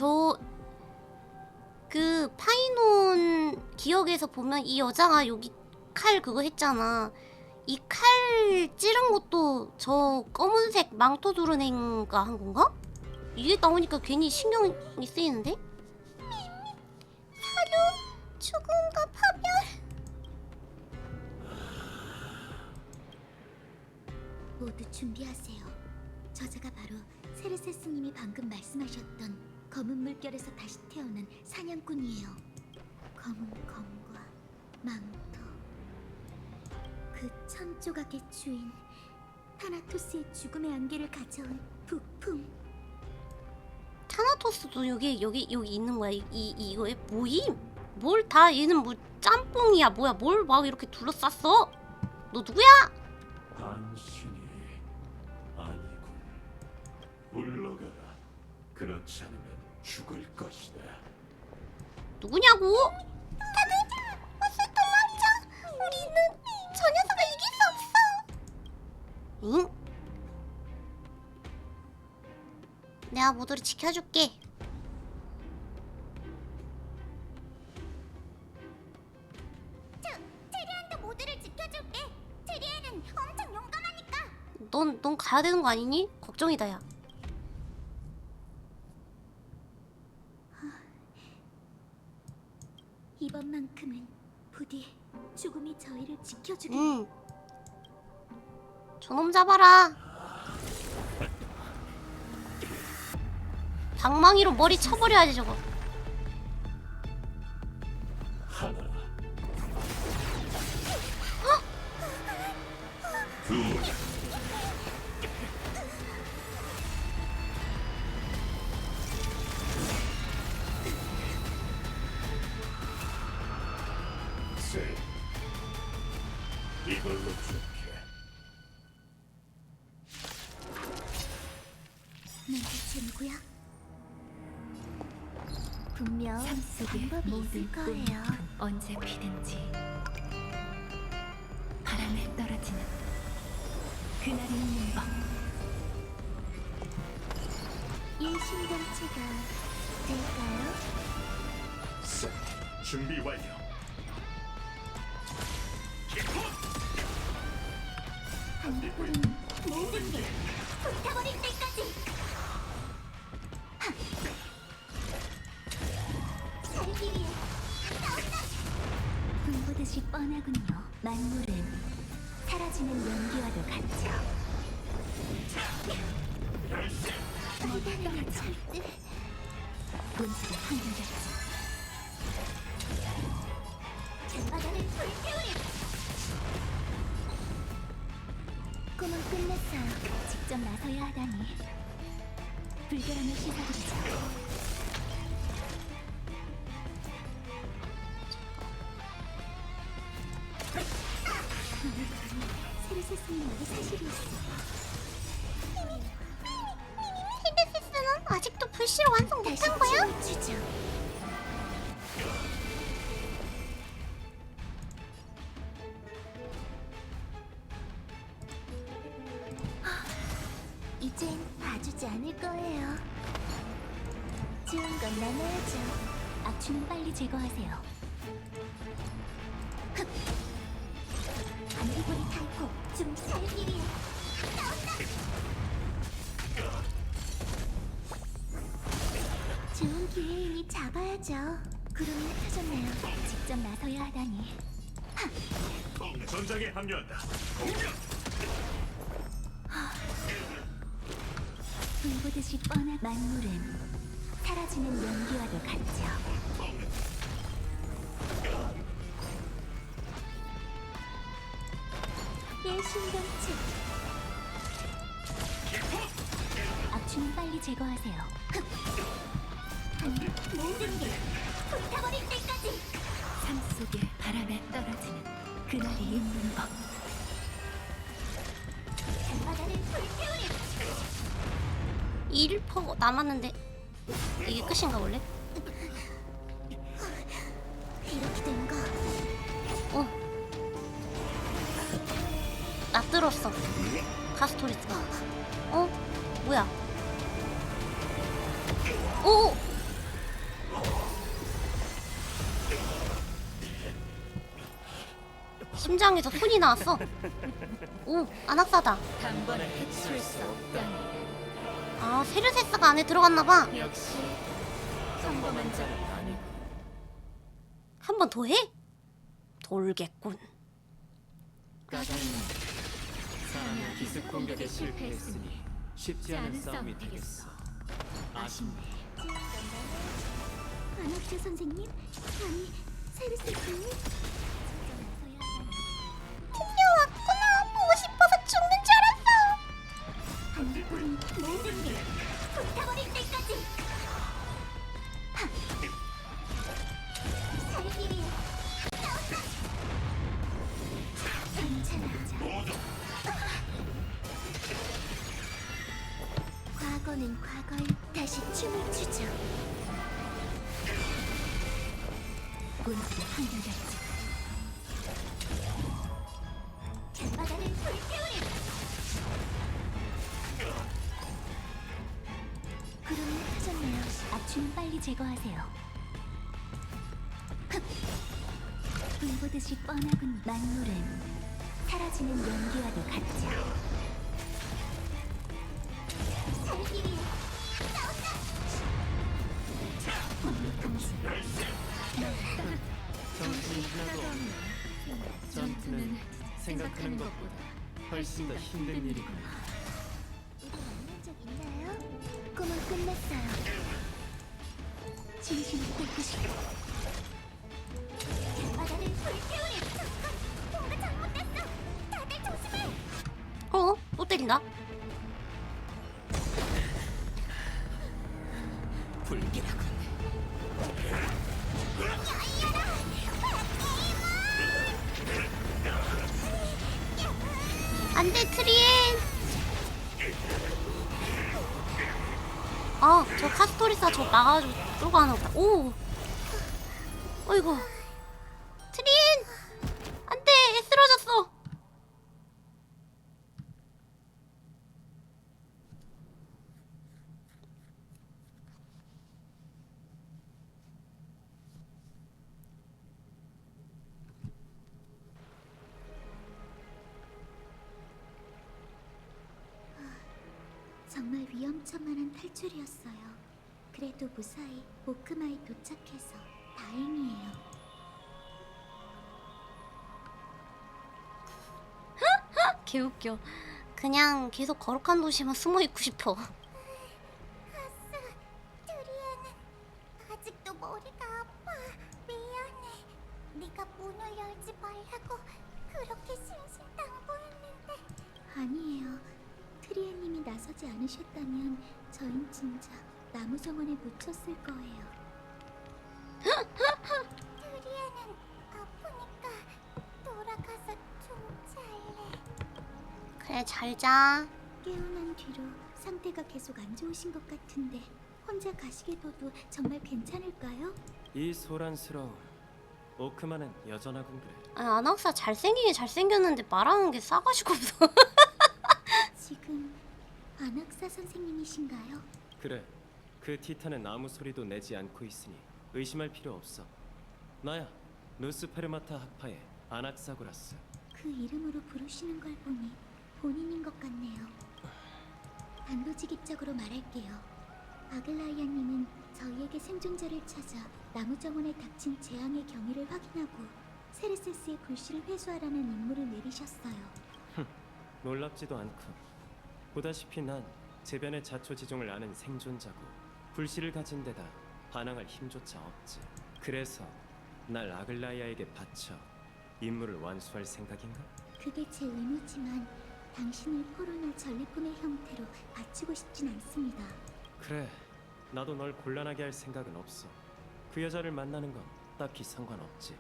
그 파이논 기억에서 보면 이 여자가 여기 칼 그거 했잖아. 이 칼 찌른 것도 저 검은색 망토 두른 애가 한 건가? 이게 나오니까 괜히 신경이 쓰이는데? 사료, 죽음과 파멸. 모두 준비하세요. 저자가 바로 세르세스님이 방금 말씀하셨던 검은 물결에서 다시 태어난 사냥꾼이에요. 검은 검과 망토, 그 천조각의 주인 타나토스의 죽음의 안개를 가져온 부품. 타나토스도 여기 있는 거야. 이거에 모임? 뭘 다 얘는 뭐 짬뽕이야 뭐야? 뭘 막 이렇게 둘러쌌어? 너 누구야? 당신이 아니군. 물러가라. 그렇지 않으면 죽을 것이다. 누구냐고? 다들 어서 도망쳐. 우리는 저 녀석을 이길 수 없어. 응? 내가 모두를 지켜줄게. 체리안도 모두를 지켜줄게. 체리안은 엄청 용감하니까. 넌 가야 되는 거 아니니? 걱정이다 야. 이번만큼은 부디 죽음이 저희를 지켜주길. 응. 저놈 잡아라. 방망이로 머리 쳐버려야지 저거. 하나, 둘, 셋. 이걸로 좋게. 넌 대체 누구야? 분명 삶 속의 방법이 있을 모든 거예요. 언제 피든지 바람에 떨어지는 그날이 있는 법. 일심동체가 될까요? 셋. 준비 완료. 한국은 모든 게 불타버릴 때까지. 뻔하군요. 만물은 사라지는 연기와도 같죠. 모든 절대 본질은 한결같죠. 바다를 불태우리! 꿈은 끝냈어요. 직접 나서야 하다니. 불결함을 씻어드리죠. 세르세스는 말이 사실이었어. 헤르세스는 아직도 불씨를 완성 못한 거야? 다시 춤을 추죠. 이젠 봐주지 않을 거예요. 좋은 건 나눠야죠. 악취는 빨리 제거하세요. 흑! 반디고리 탈코 좀 살길이야. 좋은 기회이니 잡아야죠. 구름이 흩어졌네요. 직접 나서야 하다니. 전장에 합류한다. 불보듯이 뻔한 만물은 사라지는 연기와도 같죠. 일신경치. 악취는 빨리 제거하세요. 모든 게 불타버릴 때까지. 삶 속에 바람에 떨어지는 그날이 있는 법. 바다를 불태우리. 1% 남았는데 이게 끝인가 원래? 이렇게 된 거. 낯들었어. 가스토리스가. 뭐야? 오! 심장에서 손이 나왔어. 오, 아낙사다. 단번에 해칠 수 없다니. 아, 세르세스가 안에 들어갔나봐. 역시 평범한 자가 아니고. 한 번 더 해? 돌겠군. 까다로운 사람의 기습 공격에 실패했으니 쉽지 않은 싸움이 되겠어. 아쉽네. 안학주 선생님? 아니, 세르세스님? 드디어 왔구나. 보고 싶어서 죽는 줄 알았어. 반딧불은 모든 게 불타버릴 때까지. 살길이야. 괜찮아. 과거는 과거에 다시 춤을 추죠. 본질은 한결같지. 바다를 불태우리. 구름이 흩어졌네요. 악취는 빨리 제거하세요. 흑! 불보듯이 뻔하군. 만물은 사라지는 연기와도 같죠. 살길이야. 정신이 하나도 없네. 전투는 생각하는 것보다 훨씬 더 힘든 일이군. 우리 만난 적 있나요? 꿈은 끝났어요. 진심을 깨끗이. 바다를 불태우리. 뭔가 잘못됐어. 다들 조심해. 또 때린다. 불길하군. 안돼 트리엔. 아, 저 카스토리사 저 나가가지고 쫄고 하나 보다. 오. 어이구. 트리엔. 안돼, 쓰러졌어. 정말 위험천만한 탈출이었어요. 그래도 무사히 오크마에 도착해서 다행이에요. 개웃겨. 그냥 계속 거룩한 도시만 숨어 있고 싶어. 두리안은 아직도 머리가 아파. 미안해. 네가 문을 열지 말라고 그렇게 신신당부했는데. 아니에요. 트리안님이 나서지 않으셨다면 저흰 진짜 나무 정원에 묻혔을 거예요. 두리안은 아프니까 돌아가서 좀 잘래. 그래, 잘 자. 깨어난 뒤로 상태가 계속 안 좋으신 것 같은데 혼자 가시게 둬도 정말 괜찮을까요? 이 소란스러운 오크만은 여전하군 그래. 아니, 안학사 잘생기긴 잘생겼는데 말하는 게 싸가지고 없어. 지금 안학사 선생님이신가요? 그래. 그 티탄은 아무 소리도 내지 않고 있으니 의심할 필요 없어. 나야. 루스페르마타 학파의 아낙사고라스. 그 이름으로 부르시는 걸 보니 본인인 것 같네요. 단도직입적으로 말할게요. 아글라이아님은 저희에게 생존자를 찾아 나무 정원에 닥친 재앙의 경위를 확인하고 세르세스의 불씨를 회수하라는 임무를 내리셨어요. 놀랍지도 않고. 보다시피 난 재변의 자초지종을 아는 생존자고 불씨를 가진 데다 반항할 힘조차 없지. 그래서 날 아글라이아에게 바쳐 임무를 완수할 생각인가? 그게 제 의무지만 당신을 포로나 전리품의 형태로 바치고 싶진 않습니다. 그래. 나도 널 곤란하게 할 생각은 없어. 그 여자를 만나는 건 딱히 상관없지.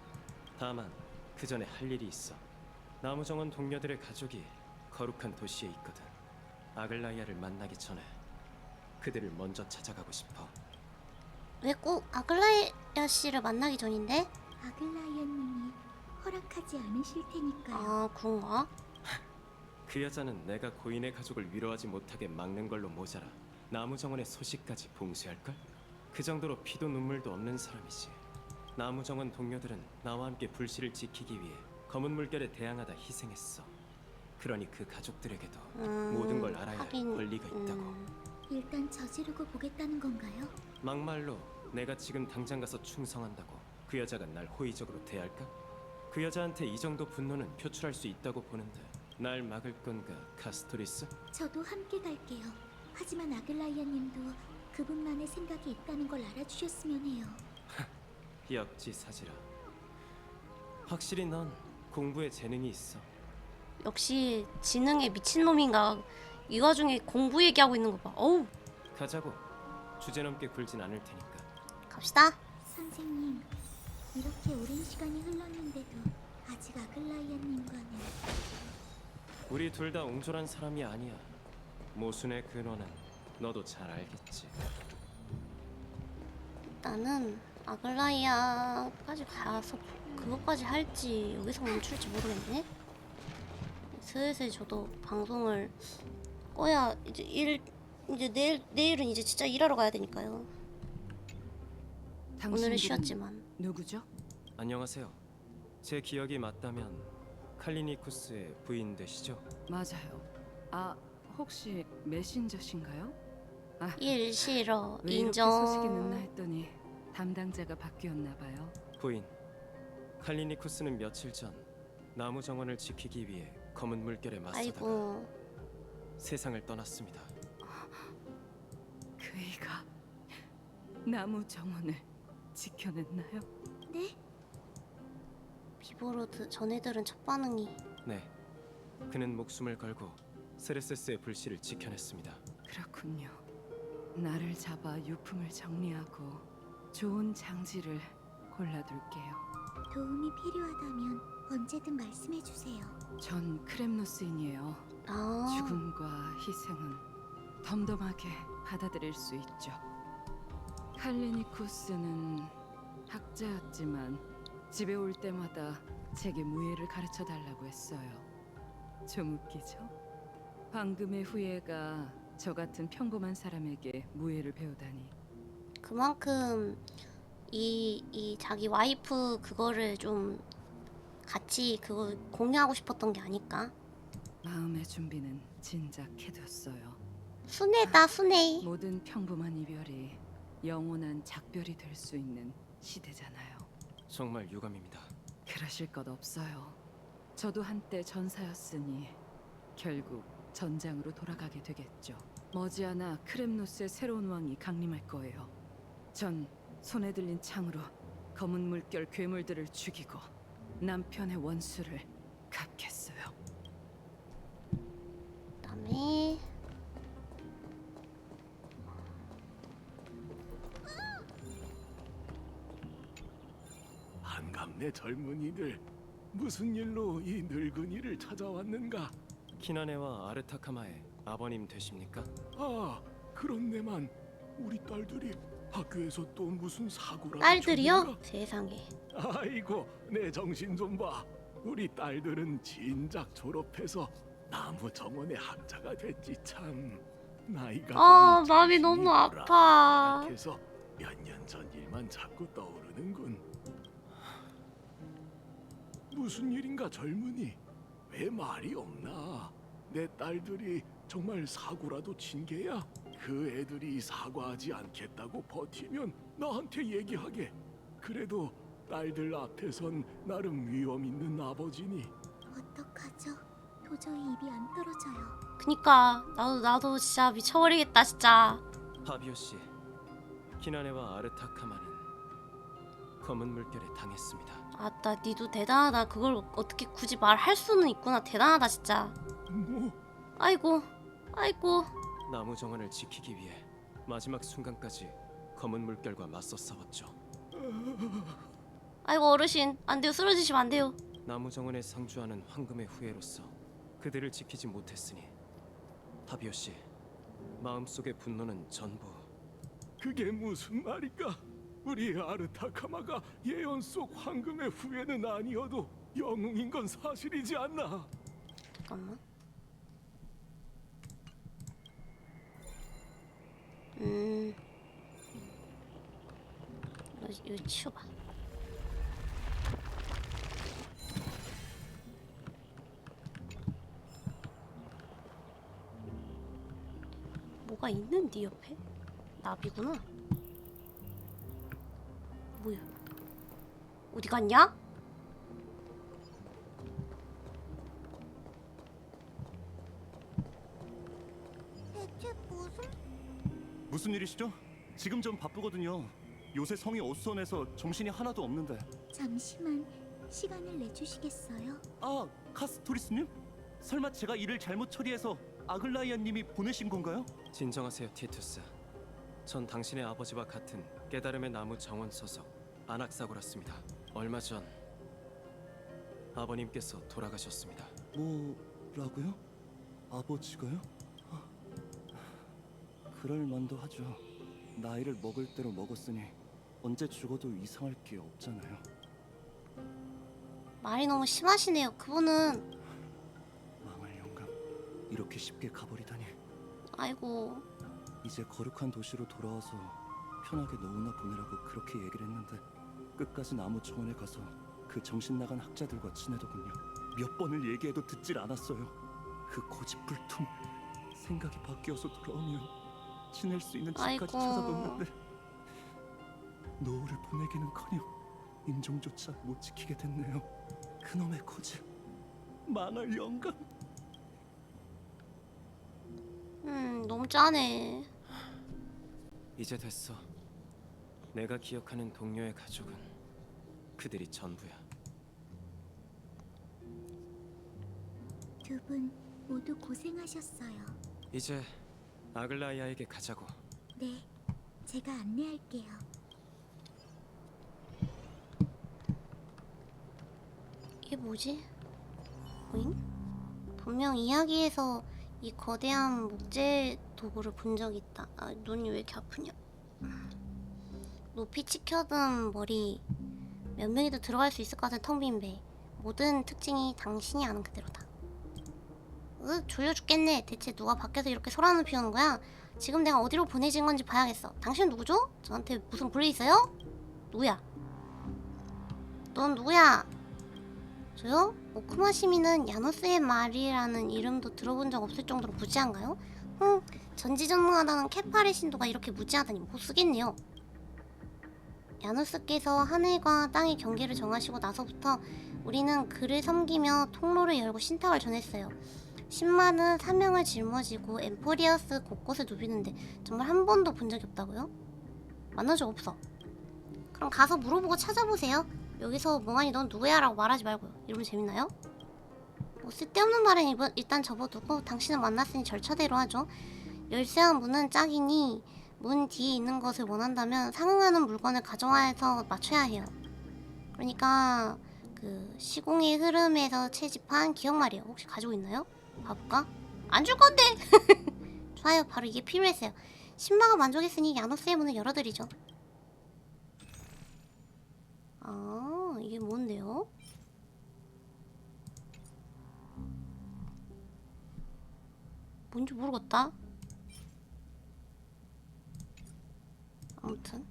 다만 그 전에 할 일이 있어. 나무정원 동료들의 가족이 거룩한 도시에 있거든. 아글라이아를 만나기 전에 그들을 먼저 찾아가고 싶어. 왜 꼭 아글라이아 씨를 만나기 전인데? 아글라이아님이 허락하지 않으실 테니까요. 아, 그런가? 그 여자는 내가 고인의 가족을 위로하지 못하게 막는 걸로 모자라 나무정원의 소식까지 봉쇄할걸? 그 정도로 피도 눈물도 없는 사람이지. 나무정원 동료들은 나와 함께 불씨를 지키기 위해 검은 물결에 대항하다 희생했어. 그러니 그 가족들에게도 모든 걸 알아야 할 하긴, 권리가 있다고. 일단 저지르고 보겠다는 건가요? 막말로 내가 지금 당장 가서 충성한다고 그 여자가 날 호의적으로 대할까? 그 여자한테 이 정도 분노는 표출할 수 있다고 보는데 날 막을 건가, 카스토리스? 저도 함께 갈게요. 하지만 아글라이아님도 그분만의 생각이 있다는 걸 알아주셨으면 해요. 역지사지라. 확실히 넌 공부에 재능이 있어. 역시 지능에 미친놈인가. 이 와중에 공부 얘기하고 있는 거 봐. 어우. 가자고. 주제넘게 굴진 않을 테니까. 갑시다. 선생님, 이렇게 오랜 시간이 흘렀는데도 아직 아글라이아님과는... 우리 둘 다 옹졸한 사람이 아니야. 모순의 근원은 너도 잘 알겠지. 나는 아글라이아까지 가서 그것까지 할지 여기서 멈출지 모르겠네. 슬슬 저도 방송을 꺼야 이제 내일은 이제 진짜 일하러 가야 되니까요. 오늘은 쉬었지만. 누구죠? 안녕하세요. 제 기억이 맞다면 칼리니쿠스의 부인 되시죠? 맞아요. 아, 혹시 메신저신가요? 아, 일 싫어. 왜 이렇게 인정. 소식이 늦나 했더니 담당자가 바뀌었나 봐요. 부인, 칼리니쿠스는 며칠 전 나무 정원을 지키기 위해 검은 물결에 맞서다가 아이고. 세상을 떠났습니다. 그이가 나무 정원을 지켜냈나요? 네? 비보로드 전애들은 첫 반응이. 네, 그는 목숨을 걸고 세레세스의 불씨를 지켜냈습니다. 그렇군요. 나를 잡아 유품을 정리하고 좋은 장지를 골라둘게요. 도움이 필요하다면 언제든 말씀해주세요. 전 크렘노스인이에요. 아. 죽음과 희생은 덤덤하게 받아들일 수 있죠. 칼리니쿠스는 학자였지만 집에 올 때마다 제게 무예를 가르쳐 달라고 했어요. 좀 웃기죠? 방금의 후예가 저 같은 평범한 사람에게 무예를 배우다니. 그만큼 이 자기 와이프 그거를 좀 같이 그거 공유하고 싶었던 게 아닐까? 마음의 준비는 진작 해뒀어요. 순애다, 순애. 모든 평범한 이별이 영원한 작별이 될 수 있는 시대잖아요. 정말 유감입니다. 그러실 것 없어요. 저도 한때 전사였으니 결국 전장으로 돌아가게 되겠죠. 머지않아 크렘노스의 새로운 왕이 강림할 거예요. 전 손에 들린 창으로 검은 물결 괴물들을 죽이고 남편의 원수를 갚겠어요. 그다음에 반갑네 젊은이들. 무슨 일로 이 늙은이를 찾아왔는가? 키나네와 아르타카마의 아버님 되십니까? 아, 그렇네만 우리 딸들이 학교에서 또 무슨 사고라도 딸들이요? 쳤는가? 세상에. 아이고, 내 정신 좀 봐. 우리 딸들은 진작 졸업해서 나무 정원의 학자가 됐지 참. 나이가 아, 드니 마음이 정신이 너무 아파. 오락해서 몇 년 전 일만 자꾸 떠오르는군. 무슨 일인가 젊은이? 왜 말이 없나? 내 딸들이 정말 사고라도 친 게야? 그 애들이 사과하지 않겠다고 버티면 나한테 얘기하게. 그래도 딸들 앞에선 나름 위험 있는 아버지니. 어떡하죠? 도저히 입이 안 떨어져요. 그니까 나도 진짜 미쳐버리겠다 진짜. 파비오 씨, 키나네와 아르타카마는 검은 물결에 당했습니다. 아따 니도 대단하다. 그걸 어떻게 굳이 말할 수는 있구나. 대단하다 진짜. 뭐? 아이고 나무 정원을 지키기 위해 마지막 순간까지 검은 물결과 맞서 싸웠죠. 아이고 어르신 안 돼요. 쓰러지시면 안 돼요. 나무 정원에 상주하는 황금의 후예로서 그들을 지키지 못했으니 파비오 씨, 마음속의 분노는 전부 그게 무슨 말인가? 우리 아르타카마가 예언 속 황금의 후예는 아니어도 영웅인 건 사실이지 않나? 잠깐만. 이거 치워봐. 뭐가 있는 네 옆에? 나비구나. 뭐야? 어디 갔냐? 대체 무슨 일이시죠? 지금 좀 바쁘거든요. 요새 성이 어수선해서 정신이 하나도 없는데. 잠시만 시간을 내주시겠어요? 아, 카스토리스님? 설마 제가 일을 잘못 처리해서 아글라이아님이 보내신 건가요? 진정하세요, 티투스. 전 당신의 아버지와 같은 깨달음의 나무 정원 소속 아낙사고라습니다. 얼마 전 아버님께서 돌아가셨습니다. 뭐라고요? 아버지가요? 그럴 만도 하죠. 나이를 먹을 대로 먹었으니 언제 죽어도 이상할 게 없잖아요. 말이 너무 심하시네요. 그분은. 망할 영감, 이렇게 쉽게 가버리다니. 아이고. 이제 거룩한 도시로 돌아와서 편하게 너무나 보내라고 그렇게 얘기를 했는데 끝까지 나무 정원에 가서 그 정신 나간 학자들과 지내더군요. 몇 번을 얘기해도 듣질 않았어요. 그 고집불통. 생각이 바뀌어서 돌아오면 지낼 수 있는 집까지 아이고. 찾아뒀는데 노후를 보내기는커녕 임종조차 못 지키게 됐네요. 그놈의 고집. 망할 영감. 너무 짜네. 이제 됐어. 내가 기억하는 동료의 가족은 그들이 전부야. 두 분 모두 고생하셨어요. 이제 아글라이아에게 가자고. 네, 제가 안내할게요. 이게 뭐지? 오잉? 분명 이야기에서 이 거대한 목재 도구를 본 적이 있다. 아, 눈이 왜 이렇게 아프냐? 높이 치켜든 머리. 몇 명이도 들어갈 수 있을 것 같은 텅 빈 배. 모든 특징이 당신이 아는 그대로다. 졸려 죽겠네. 대체 누가 밖에서 이렇게 소란을 피우는 거야? 지금 내가 어디로 보내진 건지 봐야겠어. 당신 누구죠? 저한테 무슨 볼일 있어요? 누구야? 넌 누구야? 저요? 오쿠마 시민은 야노스의 말이라는 이름도 들어본 적 없을 정도로 무지한가요? 전지전능하다는 케파의 신도가 이렇게 무지하다니 못 쓰겠네요. 야노스께서 하늘과 땅의 경계를 정하시고 나서부터 우리는 그를 섬기며 통로를 열고 신탁을 전했어요. 신마는 사명을 짊어지고 엠포리어스 곳곳을 누비는데 정말 한 번도 본 적이 없다고요? 만난 적 없어. 그럼 가서 물어보고 찾아보세요. 여기서 멍하니 넌 누구야? 라고 말하지 말고요. 이러면 재밌나요? 뭐 쓸데없는 말은 일단 접어두고 당신을 만났으니 절차대로 하죠. 열쇠와 문은 짝이니 문 뒤에 있는 것을 원한다면 상응하는 물건을 가져와서 맞춰야 해요. 그러니까 그 시공의 흐름에서 채집한 기억말이에요. 혹시 가지고 있나요? 봐볼까? 안 줄 건데! 좋아요. 바로 이게 필요했어요. 신마가 만족했으니 야노스의 문을 열어드리죠. 아, 이게 뭔데요? 뭔지 모르겠다. 아무튼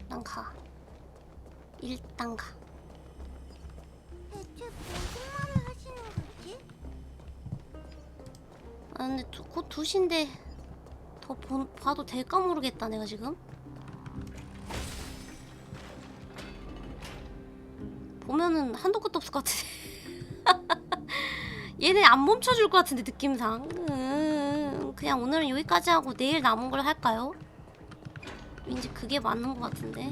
난 가. 일단 가. 대체 무슨 말을 하시는 거지? 아 근데 곧 2시인데 더 봐도 될까 모르겠다 내가 지금. 보면은 한도 끝도 없을 것 같은데. 얘네 안 멈춰줄 것 같은데 느낌상. 그냥 오늘은 여기까지 하고 내일 남은 걸 할까요? 왠지 그게 맞는 것 같은데.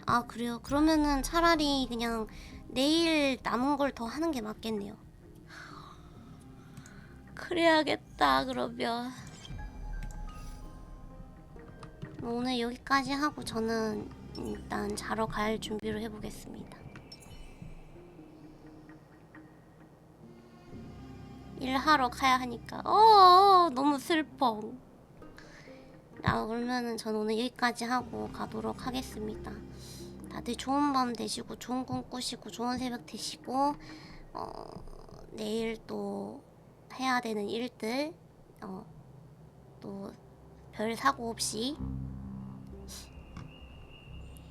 아 그래요? 그러면은 차라리 그냥 내일 남은 걸 더 하는 게 맞겠네요. 그래야겠다 그러면. 오늘 여기까지 하고 저는 일단 자러 갈 준비를 해보겠습니다. 일하러 가야 하니까 너무 슬퍼. 아 그러면은 저는 오늘 여기까지 하고 가도록 하겠습니다. 다들 좋은 밤 되시고 좋은 꿈 꾸시고 좋은 새벽 되시고 내일 또 해야 되는 일들 또 별 사고 없이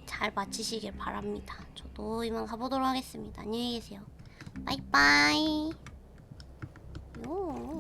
잘 마치시길 바랍니다. 저도 이만 가보도록 하겠습니다. 안녕히 계세요. 빠이빠이. 요.